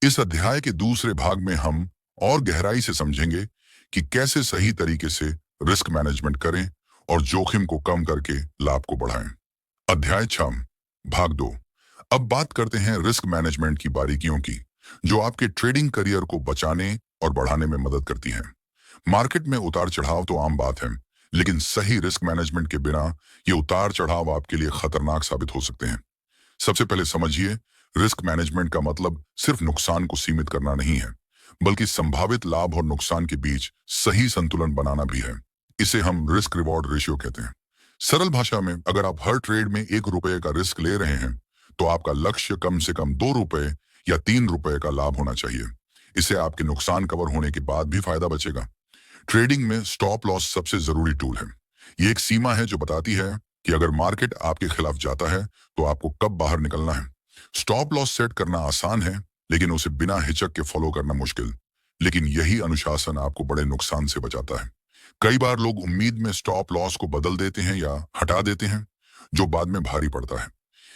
इस अध्याय के दूसरे भाग में हम और गहराई से समझेंगे कि कैसे सही तरीके से रिस्क मैनेजमेंट करें और जोखिम को कम करके लाभ को बढ़ाएं। अध्याय 6, भाग 2। अब बात करते हैं रिस्क मैनेजमेंट की बारीकियों की, जो आपके ट्रेडिंग करियर को बचाने और बढ़ाने में मदद करती हैं। मार्केट में उतार चढ़ाव तो आम बात है, लेकिन सही रिस्क मैनेजमेंट के बिना ये उतार चढ़ाव आपके लिए खतरनाक साबित हो सकते हैं। सबसे पहले समझिए, रिस्क मैनेजमेंट का मतलब सिर्फ नुकसान को सीमित करना नहीं है, बल्कि संभावित लाभ और नुकसान के बीच सही संतुलन बनाना भी है। इसे हम रिस्क रिवॉर्ड रेशियो कहते हैं। सरल भाषा में, अगर आप हर ट्रेड में 1 रुपए का रिस्क ले रहे हैं, तो आपका लक्ष्य कम से कम 2 रुपए या 3 रुपए का लाभ होना चाहिए। इससे आपके नुकसान कवर होने के बाद भी फायदा बचेगा। ट्रेडिंग में स्टॉप लॉस सबसे जरूरी टूल है। ये एक सीमा है जो बताती है कि अगर मार्केट आपके खिलाफ जाता है, तो आपको कब बाहर निकलना है। स्टॉप लॉस सेट करना आसान है, लेकिन उसे बिना हिचक के फॉलो करना मुश्किल। लेकिन यही अनुशासन आपको बड़े नुकसान से बचाता है। कई बार लोग उम्मीद में स्टॉप लॉस को बदल देते हैं या हटा देते हैं, जो बाद में भारी पड़ता है।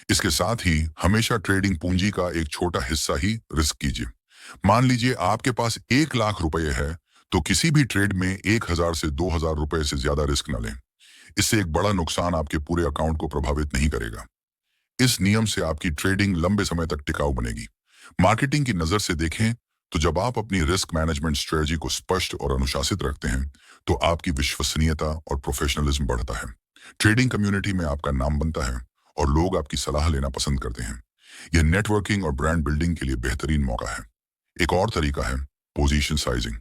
इसके साथ ही हमेशा ट्रेडिंग पूंजी का एक छोटा हिस्सा ही रिस्क कीजिए। मान लीजिए आपके पास 1 लाख रुपए है, तो किसी भी ट्रेड में 1000 से 2000 रुपए से ज्यादा रिस्क न लें। इससे एक बड़ा नुकसान आपके पूरे अकाउंट को प्रभावित नहीं करेगा। इस नियम से आपकी ट्रेडिंग लंबे समय तक टिकाऊ बनेगी। मार्केटिंग की नजर से देखें तो जब आप अपनी रिस्क मैनेजमेंट स्ट्रेटजी को स्पष्ट और अनुशासित रखते हैं, तो आपकी विश्वसनीयता और प्रोफेशनलिज्म बढ़ता है। ट्रेडिंग कम्युनिटी में आपका नाम बनता है और लोग आपकी सलाह लेना पसंद करते हैं। यह नेटवर्किंग और ब्रांड बिल्डिंग के लिए बेहतरीन मौका है। एक और तरीका है पोजीशन साइजिंग।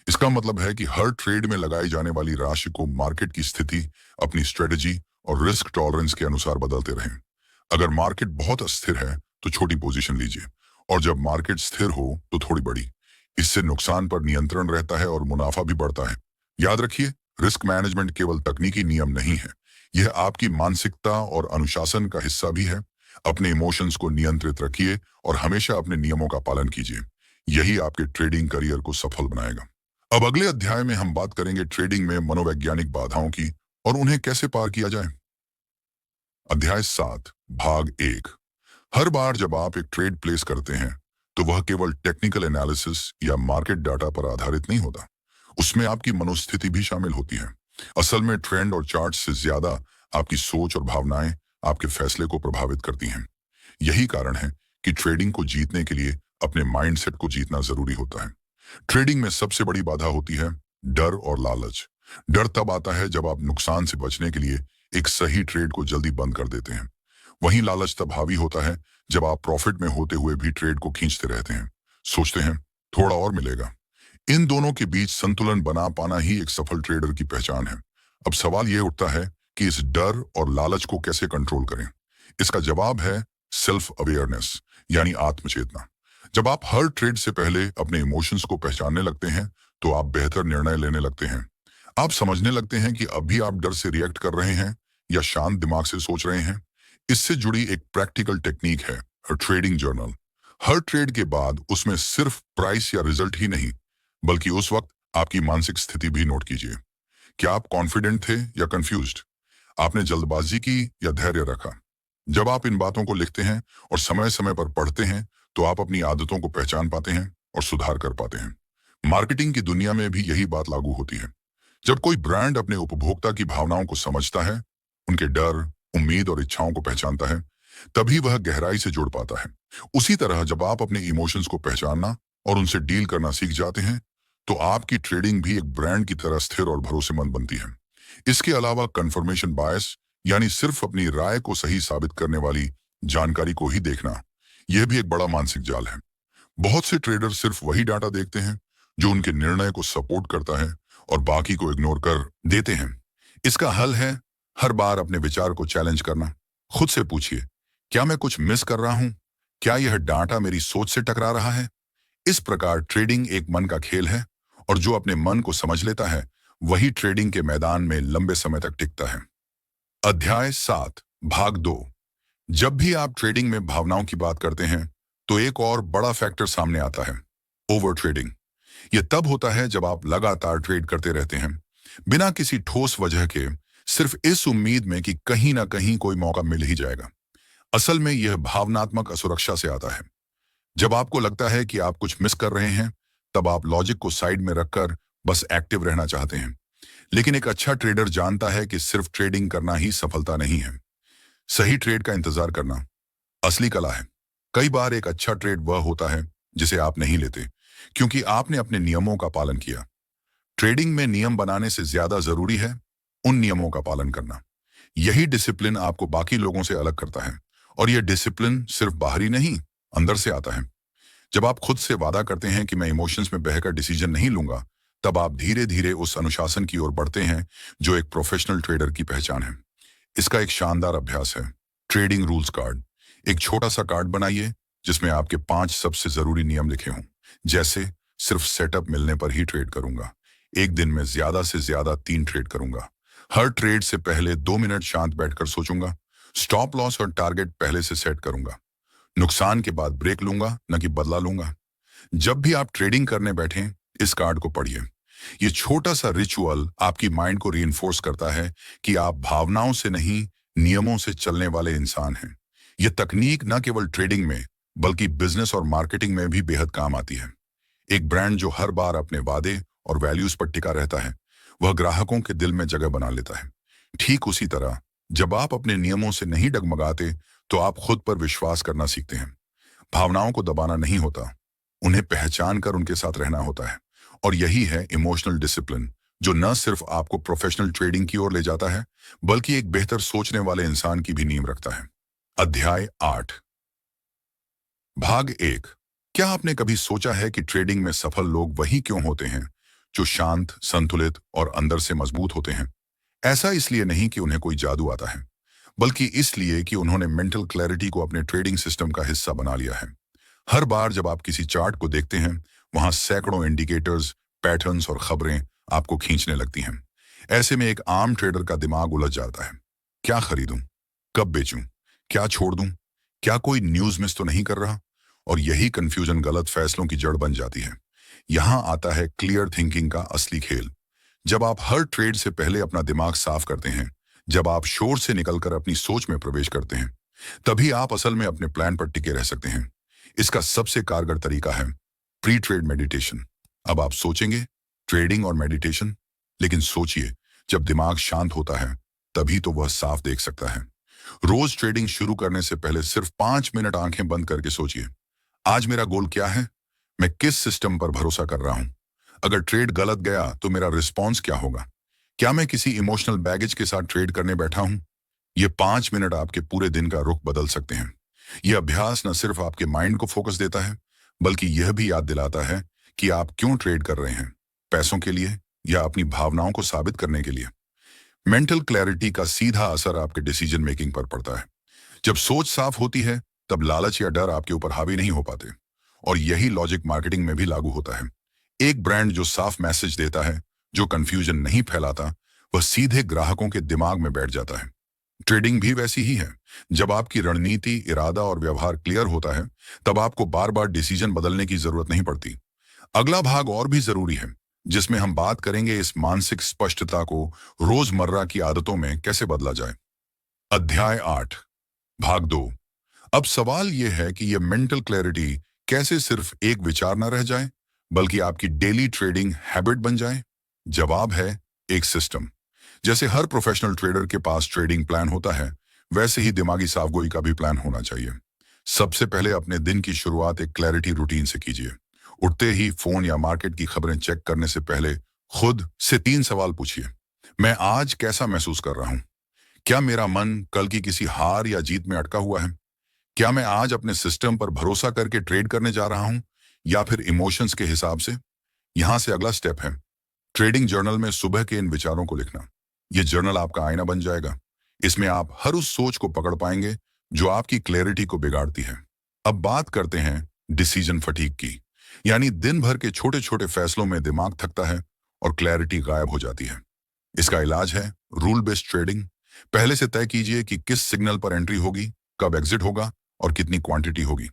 इसका मतलब है कि हर ट्रेड में लगाई जाने वाली राशि को मार्केट की स्थिति, अपनी स्ट्रेटजी और रिस्क टॉलरेंस के अनुसार बदलते रहें। अगर मार्केट बहुत अस्थिर है तो छोटी पोजीशन लीजिए, और जब मार्केट स्थिर हो तो थोड़ी बड़ी। इससे नुकसान पर नियंत्रण रहता है और मुनाफा भी बढ़ता है। याद रखिए, रिस्क मैनेजमेंट केवल तकनीकी नियम नहीं है, यह आपकी मानसिकता और अनुशासन का हिस्सा भी है। अपने इमोशंस को नियंत्रित रखिए और हमेशा अपने नियमों का पालन कीजिए। यही आपके ट्रेडिंग करियर को सफल बनाएगा। अब अगले अध्याय में हम बात करेंगे ट्रेडिंग में मनोवैज्ञानिक बाधाओं की और उन्हें कैसे पार किया जाए। अध्याय 7, भाग 1। हर बार जब आप एक ट्रेड प्लेस करते हैं, तो वह केवल टेक्निकल एनालिसिस या मार्केट डाटा पर आधारित नहीं होता। उसमें आपकी मनोस्थिति भी शामिल होती है। असल में ट्रेंड और चार्ट से ज्यादा आपकी सोच और भावनाएं आपके फैसले को प्रभावित करती हैं। यही कारण है कि ट्रेडिंग को जीतने के लिए अपने माइंडसेट को जीतना जरूरी होता है। ट्रेडिंग में सबसे बड़ी बाधा होती है डर और लालच। डर तब आता है जब आप नुकसान से बचने के लिए एक सही ट्रेड को जल्दी बंद कर देते हैं। वहीं लालच तब हावी होता है जब आप प्रॉफिट में होते हुए भी ट्रेड को खींचते रहते हैं, सोचते हैं थोड़ा और मिलेगा। इन दोनों के बीच संतुलन बना पाना ही एक सफल ट्रेडर की पहचान है। अब सवाल यह उठता है कि इस डर और लालच को कैसे कंट्रोल करें। इसका जवाब है सेल्फ अवेयरनेस, यानी आत्मचेतना। जब आप हर ट्रेड से पहले अपने इमोशंस को पहचानने लगते हैं, तो आप बेहतर निर्णय लेने लगते हैं। आप समझने लगते हैं कि अभी आप डर से रिएक्ट कर रहे हैं या शांत दिमाग से सोच रहे हैं। इससे जुड़ी एक प्रैक्टिकल टेक्निक है ट्रेडिंग जर्नल। हर ट्रेड के बाद उसमें सिर्फ प्राइस या रिजल्ट ही नहीं, बल्कि उस वक्त आपकी मानसिक स्थिति भी नोट कीजिए। क्या आप कॉन्फिडेंट थे या कंफ्यूज्ड? आपने जल्दबाजी की या धैर्य रखा? जब आप इन बातों को लिखते हैं और समय समय पर पढ़ते हैं, तो आप अपनी आदतों को पहचान पाते हैं और सुधार कर पाते हैं। मार्केटिंग की दुनिया में भी यही बात लागू होती है। जब कोई ब्रांड अपने उपभोक्ता की भावनाओं को समझता है, उनके डर, उम्मीद और इच्छाओं को पहचानता है, तभी वह गहराई से जुड़ पाता है। उसी तरह जब आप अपने इमोशंस को पहचानना और उनसे डील करना सीख जाते हैं, तो आपकी ट्रेडिंग भी एक ब्रांड की तरह स्थिर और भरोसेमंद बनती है। इसके अलावा कंफर्मेशन बायस, यानी सिर्फ अपनी राय को सही साबित करने वाली जानकारी को ही देखना, यह भी एक बड़ा मानसिक जाल है। बहुत से ट्रेडर सिर्फ वही डाटा देखते हैं जो उनके निर्णय को सपोर्ट करता है और बाकी को इग्नोर कर देते हैं। इसका हल है हर बार अपने विचार को चैलेंज करना। खुद से पूछिए, क्या मैं कुछ मिस कर रहा हूं? क्या यह डाटा मेरी सोच से टकरा रहा है? इस प्रकार ट्रेडिंग एक मन का खेल है, और जो अपने मन को समझ लेता है, वही ट्रेडिंग के मैदान में लंबे समय तक टिकता है। अध्याय 7, भाग 2। जब भी आप ट्रेडिंग में भावनाओं की बात करते हैं, तो एक और बड़ा फैक्टर सामने आता है, ओवर ट्रेडिंग। यह तब होता है जब आप लगातार ट्रेड करते रहते हैं, बिना किसी ठोस वजह के, सिर्फ इस उम्मीद में कि कहीं ना कहीं कोई मौका मिल ही जाएगा। असल में यह भावनात्मक असुरक्षा से आता है। जब आपको लगता है कि आप कुछ मिस कर रहे हैं, तब आप लॉजिक को साइड में रखकर बस एक्टिव रहना चाहते हैं। लेकिन एक अच्छा ट्रेडर जानता है कि सिर्फ ट्रेडिंग करना ही सफलता नहीं है। सही ट्रेड का इंतजार करना असली कला है। कई बार एक अच्छा ट्रेड वह होता है जिसे आप नहीं लेते, क्योंकि आपने अपने नियमों का पालन किया। ट्रेडिंग में नियम बनाने से ज्यादा जरूरी है उन नियमों का पालन करना। यही डिसिप्लिन आपको बाकी लोगों से अलग करता है, और यह डिसिप्लिन सिर्फ बाहरी नहीं, अंदर से आता है। जब आप खुद से वादा करते हैं कि मैं इमोशंस में बहकर डिसीजन नहीं लूंगा, तब आप धीरे धीरे उस अनुशासन की ओर बढ़ते हैं जो एक प्रोफेशनल ट्रेडर की पहचान है। इसका एक शानदार अभ्यास है ट्रेडिंग रूल्स कार्ड। एक छोटा सा कार्ड बनाइए जिसमें आपके 5 सबसे जरूरी नियम लिखे हों, जैसे सिर्फ सेटअप मिलने पर ही ट्रेड करूंगा, एक दिन में ज्यादा से ज्यादा 3 ट्रेड करूंगा, हर ट्रेड से पहले 2 मिनट शांत बैठकर सोचूंगा, स्टॉप लॉस और टारगेट पहले से सेट करूंगा, नुकसान के बाद ब्रेक लूंगा, न कि बदला लूंगा। जब भी आप ट्रेडिंग करने बैठें, इस कार्ड को पढ़िए। ये छोटा सा रिचुअल आपकी माइंड को रीइंफोर्स करता है कि आप भावनाओं से नहीं, नियमों से चलने वाले इंसान हैं। ये तकनीक न केवल ट्रेडिंग में, बल्कि बिजनेस और मार्केटिंग में भी बेहद काम आती है। एक ब्रांड जो हर बार अपने वादे और वैल्यूज पर टिका रहता है, वह ग्राहकों के दिल में जगह बना लेता है। ठीक उसी तरह, जब आप अपने नियमों से नहीं डगमगाते, तो आप खुद पर विश्वास करना सीखते हैं। भावनाओं को दबाना नहीं होता, उन्हें पहचान कर उनके साथ रहना होता है। और यही है इमोशनल डिसिप्लिन, जो न सिर्फ आपको प्रोफेशनल ट्रेडिंग की ओर ले जाता है, बल्कि एक बेहतर सोचने वाले इंसान की भी नींव रखता है। अध्याय 8, भाग 1। क्या आपने कभी सोचा है कि ट्रेडिंग में सफल लोग वही क्यों होते हैं जो शांत, संतुलित और अंदर से मजबूत होते हैं? ऐसा इसलिए नहीं कि उन्हें कोई जादू आता है, बल्कि इसलिए कि उन्होंने मेंटल क्लैरिटी को अपने ट्रेडिंग सिस्टम का हिस्सा बना लिया है। हर बार जब आप किसी चार्ट को देखते हैं, वहां सैकड़ों इंडिकेटर्स, पैटर्न्स और खबरें आपको खींचने लगती हैं। ऐसे में एक आम ट्रेडर का दिमाग उलझ जाता है। क्या खरीदूं? कब बेचूं? क्या छोड़ दूं? क्या कोई न्यूज मिस तो नहीं कर रहा? और यही कंफ्यूजन गलत फैसलों की जड़ बन जाती है। यहां आता है क्लियर थिंकिंग का असली खेल। जब आप हर ट्रेड से पहले अपना दिमाग साफ करते हैं, जब आप शोर से निकलकर अपनी सोच में प्रवेश करते हैं, तभी आप असल में अपने प्लान पर टिके रह सकते हैं। इसका सबसे कारगर तरीका है प्री ट्रेड मेडिटेशन। अब आप सोचेंगे, ट्रेडिंग और मेडिटेशन? लेकिन सोचिए, जब दिमाग शांत होता है, तभी तो वह साफ देख सकता है। रोज ट्रेडिंग शुरू करने से पहले सिर्फ 5 मिनट आंखें बंद करके सोचिए, आज मेरा गोल क्या है? मैं किस सिस्टम पर भरोसा कर रहा हूं? अगर ट्रेड गलत गया तो मेरा रिस्पॉन्स क्या होगा? क्या मैं किसी इमोशनल बैगेज के साथ ट्रेड करने बैठा हूं? ये 5 मिनट आपके पूरे दिन का रुख बदल सकते हैं। यह अभ्यास न सिर्फ आपके माइंड को फोकस देता है, बल्कि यह भी याद दिलाता है कि आप क्यों ट्रेड कर रहे हैं, पैसों के लिए या अपनी भावनाओं को साबित करने के लिए। मेंटल क्लैरिटी का सीधा असर आपके डिसीजन मेकिंग पर पड़ता है। जब सोच साफ होती है, तब लालच या डर आपके ऊपर हावी नहीं हो पाते। और यही लॉजिक मार्केटिंग में भी लागू होता है। एक ब्रांड जो साफ मैसेज देता है, जो कंफ्यूजन नहीं फैलाता, वह सीधे ग्राहकों के दिमाग में बैठ जाता है। ट्रेडिंग भी वैसी ही है। जब आपकी रणनीति, इरादा और व्यवहार क्लियर होता है, तब आपको बार बार डिसीजन बदलने की जरूरत नहीं पड़ती। अगला भाग और भी जरूरी है, जिसमें हम बात करेंगे इस मानसिक स्पष्टता को रोजमर्रा की आदतों में कैसे बदला जाए। अध्याय 8, भाग 2। अब सवाल यह है कि यह मेंटल क्लैरिटी कैसे सिर्फ एक विचार न रह जाए, बल्कि आपकी डेली ट्रेडिंग हैबिट बन जाए। जवाब है एक सिस्टम। जैसे हर प्रोफेशनल ट्रेडर के पास ट्रेडिंग प्लान होता है, वैसे ही दिमागी साफगोई का भी प्लान होना चाहिए। सबसे पहले अपने दिन की शुरुआत एक क्लैरिटी रूटीन से कीजिए। उठते ही फोन या मार्केट की खबरें चेक करने से पहले खुद से 3 सवाल पूछिए। मैं आज कैसा महसूस कर रहा हूं? क्या मेरा मन कल की किसी हार या जीत में अटका हुआ है? क्या मैं आज अपने सिस्टम पर भरोसा करके ट्रेड करने जा रहा हूं, या फिर इमोशंस के हिसाब से? यहां से अगला स्टेप है ट्रेडिंग जर्नल में सुबह के इन विचारों को लिखना। यह जर्नल आपका आईना बन जाएगा। इसमें आप हर उस सोच को पकड़ पाएंगे जो आपकी क्लैरिटी को बिगाड़ती है। अब बात करते हैं डिसीजन फटीग की, यानी दिन भर के छोटे छोटे फैसलों में दिमाग थकता है और क्लैरिटी गायब हो जाती है। इसका इलाज है रूल बेस्ड ट्रेडिंग। पहले से तय कीजिए कि किस सिग्नल पर एंट्री होगी, कब एग्जिट होगा और कितनी क्वांटिटी होगी।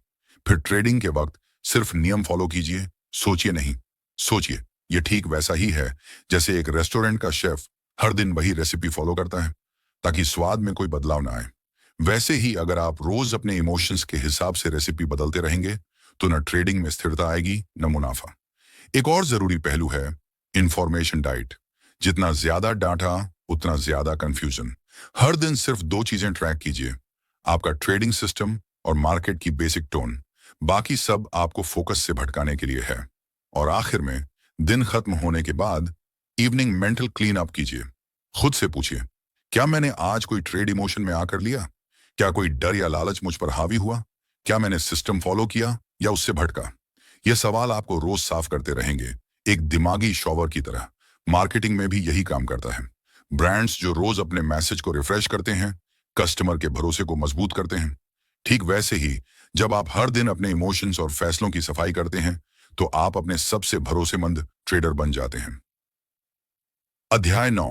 फिर ट्रेडिंग के वक्त सिर्फ नियम फॉलो कीजिए, सोचिए नहीं। सोचिए, यह ठीक वैसा ही है जैसे एक रेस्टोरेंट का शेफ हर दिन वही रेसिपी फॉलो करता है, ताकि स्वाद में कोई बदलाव ना आए। वैसे ही अगर आप रोज अपने इमोशंस के हिसाब से रेसिपी बदलते रहेंगे, तो न ट्रेडिंग में स्थिरता आएगी, न मुनाफा। एक और जरूरी पहलू है इंफॉर्मेशन डाइट। जितना ज्यादा डाटा, उतना ज्यादा कंफ्यूजन। हर दिन सिर्फ 2 चीजें ट्रैक कीजिए, आपका ट्रेडिंग सिस्टम और मार्केट की बेसिक टोन। बाकी सब आपको फोकस से भटकाने के लिए है। और आखिर में, दिन खत्म होने के बाद इवनिंग मेंटल क्लीन अप कीजिए। खुद से पूछिए, क्या मैंने आज कोई ट्रेड इमोशन में आकर लिया? क्या कोई डर या लालच मुझ पर हावी हुआ? क्या मैंने सिस्टम फॉलो किया या उससे भटका? ये सवाल आपको रोज साफ करते रहेंगे, एक दिमागी शॉवर की तरह। मार्केटिंग में भी यही काम करता है। ब्रांड्स जो रोज अपने मैसेज को रिफ्रेश करते हैं, कस्टमर के भरोसे को मजबूत करते हैं। ठीक वैसे ही, जब आप हर दिन अपने इमोशंस और फैसलों की सफाई करते हैं, तो आप अपने सबसे भरोसेमंद ट्रेडर बन जाते हैं। अध्याय 9,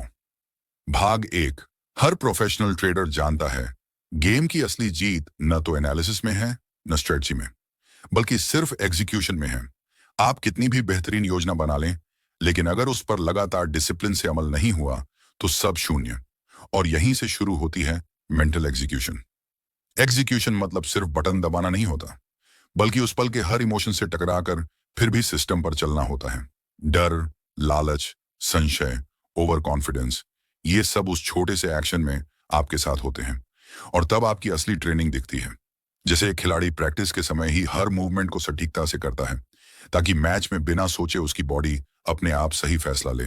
भाग 1। हर प्रोफेशनल ट्रेडर जानता है, गेम की असली जीत न तो एनालिसिस में है, न स्ट्रेटजी में, बल्कि सिर्फ एग्जीक्यूशन में है। आप कितनी भी बेहतरीन योजना बना लें, लेकिन अगर उस पर लगातार डिसिप्लिन से अमल नहीं हुआ तो सब शून्य। और यहीं से शुरू होती है मेंटल एग्जीक्यूशन। एग्जीक्यूशन मतलब सिर्फ बटन दबाना नहीं होता, बल्कि उस पल के हर इमोशन से टकराकर फिर भी सिस्टम पर चलना होता है। डर, लालच, संशय, ओवर कॉन्फिडेंस, ये सब उस छोटे से एक्शन में आपके साथ होते हैं। और तब आपकी असली ट्रेनिंग दिखती है। जैसे एक खिलाड़ी प्रैक्टिस के समय ही हर मूवमेंट को सटीकता से करता है, ताकि मैच में बिना सोचे उसकी बॉडी अपने आप सही फैसला ले,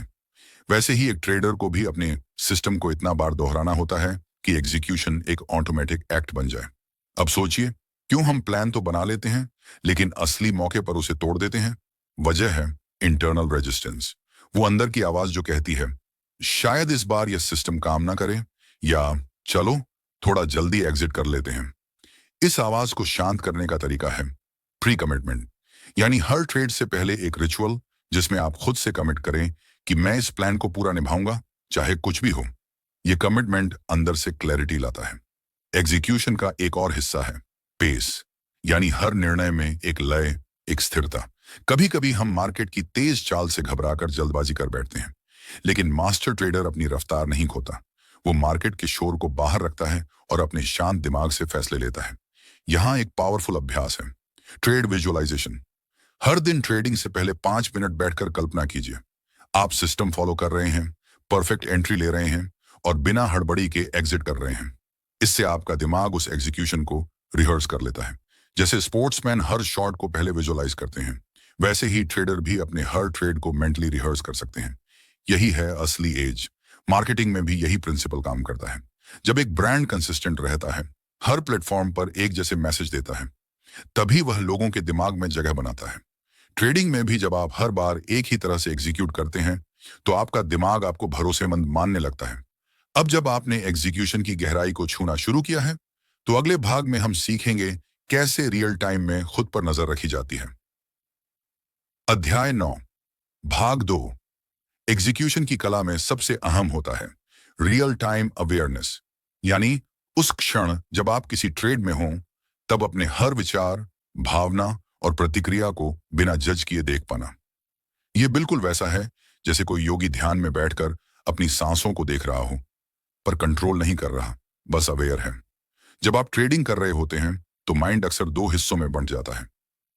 वैसे ही एक ट्रेडर को भी अपने सिस्टम को इतना बार दोहराना होता है कि एग्जीक्यूशन एक ऑटोमेटिक एक्ट बन जाए। अब सोचिए, क्यों हम प्लान तो बना लेते हैं, लेकिन असली मौके पर उसे तोड़ देते हैं? वजह है इंटरनल रेजिस्टेंस। वो अंदर की आवाज जो कहती है, शायद इस बार यह सिस्टम काम ना करे, या चलो थोड़ा जल्दी एग्जिट कर लेते हैं। इस आवाज को शांत करने का तरीका है प्री कमिटमेंट, यानी हर ट्रेड से पहले एक रिचुअल जिसमें आप खुद से कमिट करें कि मैं इस प्लान को पूरा निभाऊंगा, चाहे कुछ भी हो। यह कमिटमेंट अंदर से क्लैरिटी लाता है। एग्जीक्यूशन का एक और हिस्सा है पेस, यानी हर निर्णय में एक लय, एक स्थिरता। कभी कभी हम मार्केट की तेज चाल से घबराकर जल्दबाजी कर बैठते हैं, लेकिन मास्टर ट्रेडर अपनी रफ्तार नहीं खोता। वो मार्केट के शोर को बाहर रखता है और अपने शांत दिमाग से फैसले लेता है। यहां एक पावरफुल अभ्यास है, ट्रेड विजुअलाइजेशन। हर दिन ट्रेडिंग से पहले 5 मिनट बैठकर कल्पना कीजिए, आप सिस्टम फॉलो कर रहे हैं, परफेक्ट एंट्री ले रहे हैं और बिना हड़बड़ी के एग्जिट कर रहे हैं। इससे आपका दिमाग उस एग्जीक्यूशन को रिहर्स कर लेता है। जैसे स्पोर्ट्समैन हर शॉट को पहले विजुअलाइज करते हैं, वैसे ही ट्रेडर भी अपने हर ट्रेड को मेंटली रिहर्स कर सकते हैं। यही है असली एज। मार्केटिंग में भी यही प्रिंसिपल काम करता है। जब एक ब्रांड कंसिस्टेंट रहता है, हर प्लेटफॉर्म पर एक जैसे मैसेज देता है, तभी वह लोगों के दिमाग में जगह बनाता है। ट्रेडिंग में भी जब आप हर बार एक ही तरह से एग्जीक्यूट करते हैं, तो आपका दिमाग आपको भरोसेमंद मानने लगता है। अब जब आपने एग्जीक्यूशन की गहराई को छूना शुरू किया है, तो अगले भाग में हम सीखेंगे कैसे रियल टाइम में खुद पर नजर रखी जाती है। अध्याय 9, भाग 2। एग्जीक्यूशन की कला में सबसे अहम होता है रियल टाइम अवेयरनेस, यानी उस क्षण जब आप किसी ट्रेड में हों, तब अपने हर विचार, भावना और प्रतिक्रिया को बिना जज किए देख पाना। यह बिल्कुल वैसा है जैसे कोई योगी ध्यान में बैठकर अपनी सांसों को देख रहा हो, पर कंट्रोल नहीं कर रहा, बस अवेयर है। जब आप ट्रेडिंग कर रहे होते हैं, तो माइंड अक्सर 2 हिस्सों में बंट जाता है।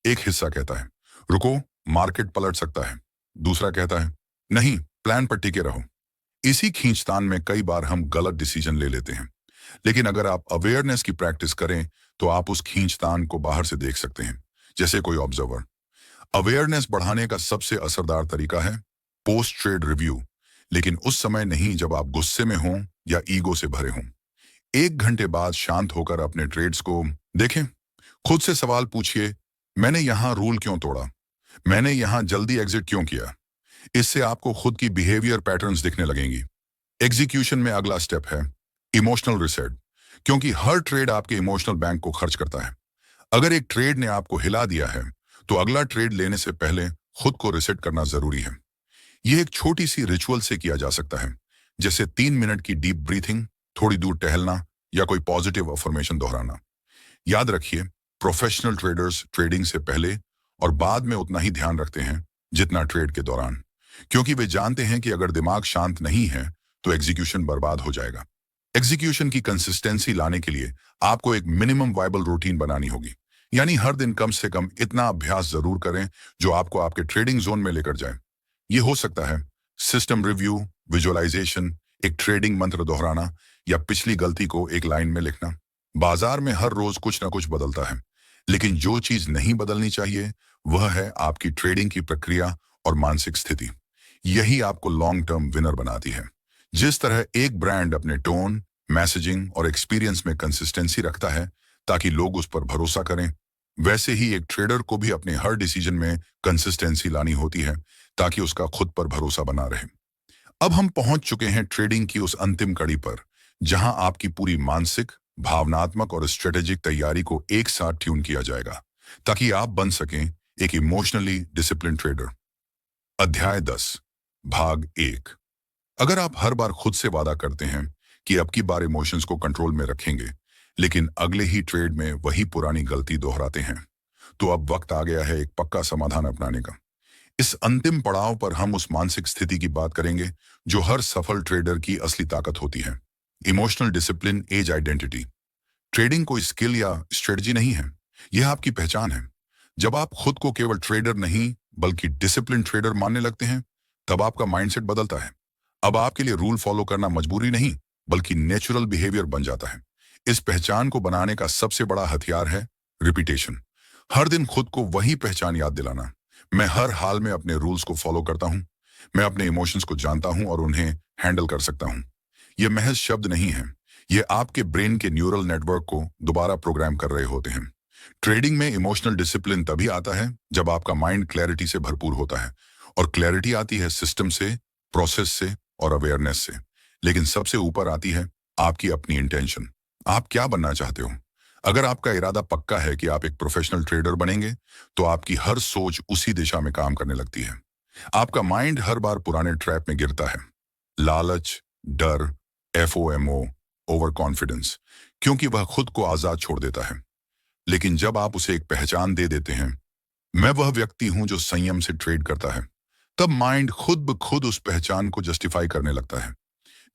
एक हिस्सा कहता है, रुको, मार्केट पलट सकता है। दूसरा कहता है, नहीं, प्लान पर टिके रहो। इसी खींचतान में कई बार हम गलत डिसीजन ले लेते हैं। लेकिन अगर आप अवेयरनेस की प्रैक्टिस करें, तो आप उस खींचतान को बाहर से देख सकते हैं, जैसे कोई ऑब्जर्वर। अवेयरनेस बढ़ाने का सबसे असरदार तरीका है पोस्ट ट्रेड रिव्यू, लेकिन उस समय नहीं जब आप गुस्से में हों या ईगो से भरे हों। 1 घंटे बाद शांत होकर अपने ट्रेड्स को देखें। खुद से सवाल पूछिए, मैंने यहां रूल क्यों तोड़ा? मैंने यहां जल्दी एग्जिट क्यों किया? इससे आपको खुद की बिहेवियर पैटर्न्स दिखने लगेंगी। एग्जीक्यूशन में अगला स्टेप है इमोशनल रिसेट, क्योंकि हर ट्रेड आपके इमोशनल बैंक को खर्च करता है। अगर एक ट्रेड ने आपको हिला दिया है, तो अगला ट्रेड लेने से पहले खुद को रिसेट करना जरूरी है। यह एक छोटी सी रिचुअल से किया जा सकता है, जैसे 3 मिनट की डीप ब्रीथिंग, थोड़ी दूर टहलना या कोई पॉजिटिव अफर्मेशन दोहराना। याद रखिए, प्रोफेशनल ट्रेडर्स ट्रेडिंग से पहले और बाद में उतना ही ध्यान रखते हैं जितना ट्रेड के दौरान, क्योंकि वे जानते हैं कि अगर दिमाग शांत नहीं है तो एग्जीक्यूशन बर्बाद हो जाएगा। एग्जीक्यूशन की कंसिस्टेंसी लाने के लिए आपको एक मिनिमम वायबल रूटीन बनानी होगी, यानी हर दिन कम से कम इतना अभ्यास जरूर करें जो आपको आपके ट्रेडिंग जोन में लेकर जाए। यह हो सकता है सिस्टम रिव्यू, विजुअलाइजेशन, एक ट्रेडिंग मंत्र दोहराना या पिछली गलती को एक लाइन में लिखना। बाजार में हर रोज कुछ ना कुछ बदलता है, लेकिन जो चीज नहीं बदलनी चाहिए वह है आपकी ट्रेडिंग की प्रक्रिया और मानसिक स्थिति। यही आपको लॉन्ग टर्म विनर बनाती है। जिस तरह एक ब्रांड अपने टोन, मैसेजिंग और एक्सपीरियंस में कंसिस्टेंसी रखता है ताकि लोग उस पर भरोसा करें, वैसे ही एक ट्रेडर को भी अपने हर डिसीजन में कंसिस्टेंसी लानी होती है ताकि उसका खुद पर भरोसा बना रहे। अब हम पहुंच चुके हैं ट्रेडिंग की उस अंतिम कड़ी पर, जहां आपकी पूरी मानसिक, भावनात्मक और स्ट्रेटेजिक तैयारी को एक साथ ट्यून किया जाएगा ताकि आप बन सकें एक इमोशनली डिसिप्लिन ट्रेडर। अध्याय 10, भाग 1। अगर आप हर बार खुद से वादा करते हैं कि अब की बार इमोशंस को कंट्रोल में रखेंगे, लेकिन अगले ही ट्रेड में वही पुरानी गलती दोहराते हैं। तो अब वक्त आ गया है एक पक्का समाधान अपनाने का। इस अंतिम पड़ाव पर हम उस मानसिक स्थिति की बात करेंगे जो हर सफल ट्रेडर की असली ताकत होती है। Emotional discipline as identity. Trading कोई स्किल या स्ट्रेटजी नहीं है, यह आपकी पहचान है। जब आप खुद को केवल ट्रेडर नहीं बल्कि डिसिप्लिन ट्रेडर मानने लगते हैं, तब आपका माइंडसेट बदलता है। अब आपके लिए रूल फॉलो करना मजबूरी नहीं बल्कि नेचुरल बिहेवियर बन जाता है। इस पहचान को बनाने का सबसे बड़ा हथियार है रिपीटेशन। हर दिन खुद को वही पहचान याद दिलाना। मैं हर हाल में अपने रूल्स को फॉलो करता हूं। मैं अपने इमोशंस को जानता हूं और उन्हें हैंडल कर सकता हूं। यह महज शब्द नहीं है, ये आपके ब्रेन के न्यूरल नेटवर्क को दोबारा प्रोग्राम कर रहे होते हैं। ट्रेडिंग में इमोशनल डिसिप्लिन तभी आता है जब आपका माइंड क्लैरिटी से भरपूर होता है। और क्लैरिटी आती है सिस्टम से, प्रोसेस से और अवेयरनेस से। लेकिन सबसे ऊपर आती है आपकी अपनी इंटेंशन। आप क्या बनना चाहते हो? अगर आपका इरादा पक्का है कि आप एक प्रोफेशनल ट्रेडर बनेंगे, तो आपकी हर सोच उसी दिशा में काम करने लगती है। आपका माइंड हर बार पुराने ट्रैप में गिरता है। लालच, डर, FOMO, ओवर कॉन्फिडेंस, क्योंकि वह खुद को आजाद छोड़ देता है। लेकिन जब आप उसे एक पहचान दे देते हैं, मैं वह व्यक्ति हूं जो संयम से ट्रेड करता है, तब माइंड खुद ब खुद उस पहचान को जस्टिफाई करने लगता है।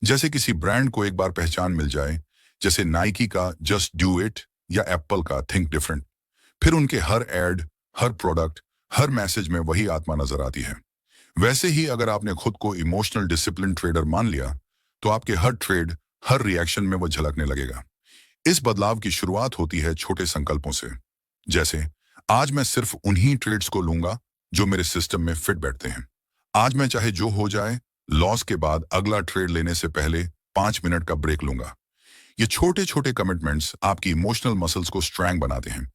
जैसे किसी ब्रांड को एक बार पहचान मिल जाए, जैसे नाइकी का जस्ट डू इट या एप्पल का थिंक डिफरेंट, फिर उनके हर एड, हर प्रोडक्ट, हर मैसेज में वही आत्मा नजर आती है। वैसे ही अगर आपने खुद को इमोशनल डिसिप्लिन ट्रेडर मान लिया, तो आपके हर ट्रेड, हर रिएक्शन में वो झलकने लगेगा। इस बदलाव की शुरुआत होती है छोटे संकल्पों से। जैसे, आज मैं सिर्फ उन्हीं ट्रेड्स को लूंगा जो मेरे सिस्टम में फिट बैठते हैं। आज मैं चाहे जो हो जाए, लॉस के बाद अगला ट्रेड लेने से पहले 5 मिनट का ब्रेक लूंगा। ये छोटे छोटे कमिटमेंट्स आपकी इमोशनल मसल्स को स्ट्रैंग बनाते हैं।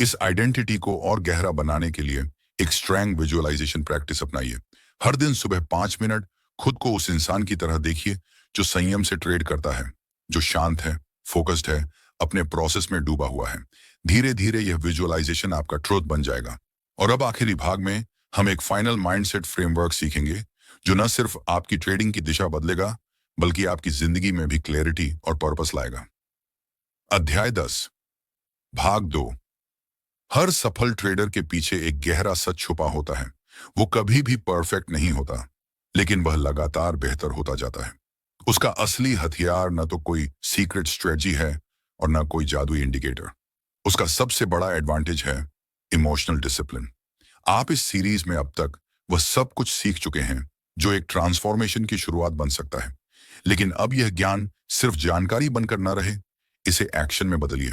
इस आइडेंटिटी को और गहरा बनाने के लिए एक स्ट्रैंग विजुअलाइजेशन प्रैक्टिस अपनाइए। हर दिन सुबह 5 मिनट खुद को उस इंसान की तरह देखिए जो संयम से ट्रेड करता है, जो शांत है, फोकस्ड है, अपने प्रोसेस में डूबा हुआ है। धीरे धीरे यह विजुअलाइजेशन आपका ट्रुथ बन जाएगा। और अब आखिरी भाग में हम एक फाइनल माइंडसेट फ्रेमवर्क सीखेंगे जो न सिर्फ आपकी ट्रेडिंग की दिशा बदलेगा बल्कि आपकी जिंदगी में भी क्लैरिटी और पर्पस लाएगा। अध्याय 10, भाग 2। हर सफल ट्रेडर के पीछे एक गहरा सच छुपा होता है। वो कभी भी परफेक्ट नहीं होता, लेकिन वह लगातार बेहतर होता जाता है। उसका असली हथियार न तो कोई सीक्रेट स्ट्रेटजी है और न कोई जादुई इंडिकेटर। उसका सबसे बड़ा एडवांटेज है इमोशनल डिसिप्लिन। आप इस सीरीज में अब तक वह सब कुछ सीख चुके हैं जो एक ट्रांसफॉर्मेशन की शुरुआत बन सकता है। लेकिन अब यह ज्ञान सिर्फ जानकारी बनकर न रहे, इसे एक्शन में बदलिए।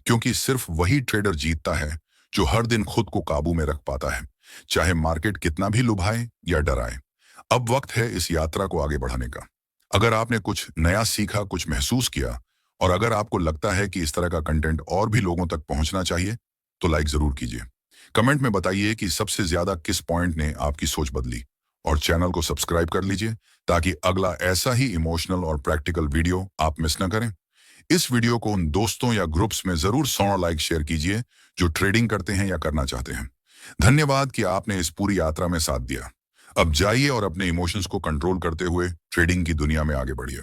क्योंकि सिर्फ वही ट्रेडर जीतता है जो हर दिन खुद को काबू में रख पाता है, चाहे मार्केट कितना भी लुभाए या डराए। अब वक्त है इस यात्रा को आगे बढ़ाने का। अगर आपने कुछ नया सीखा, कुछ महसूस किया, और अगर आपको लगता है कि इस तरह का कंटेंट और भी लोगों तक पहुंचना चाहिए, तो लाइक जरूर कीजिए। कमेंट में बताइए कि सबसे ज्यादा किस पॉइंट ने आपकी सोच बदली, और चैनल को सब्सक्राइब कर लीजिए ताकि अगला ऐसा ही इमोशनल और प्रैक्टिकल वीडियो आप मिस न करें। इस वीडियो को उन दोस्तों या ग्रुप्स में जरूर 100 लाइक शेयर कीजिए जो ट्रेडिंग करते हैं या करना चाहते हैं। धन्यवाद कि आपने इस पूरी यात्रा में साथ दिया। अब जाइए और अपने इमोशंस को कंट्रोल करते हुए ट्रेडिंग की दुनिया में आगे बढ़िए।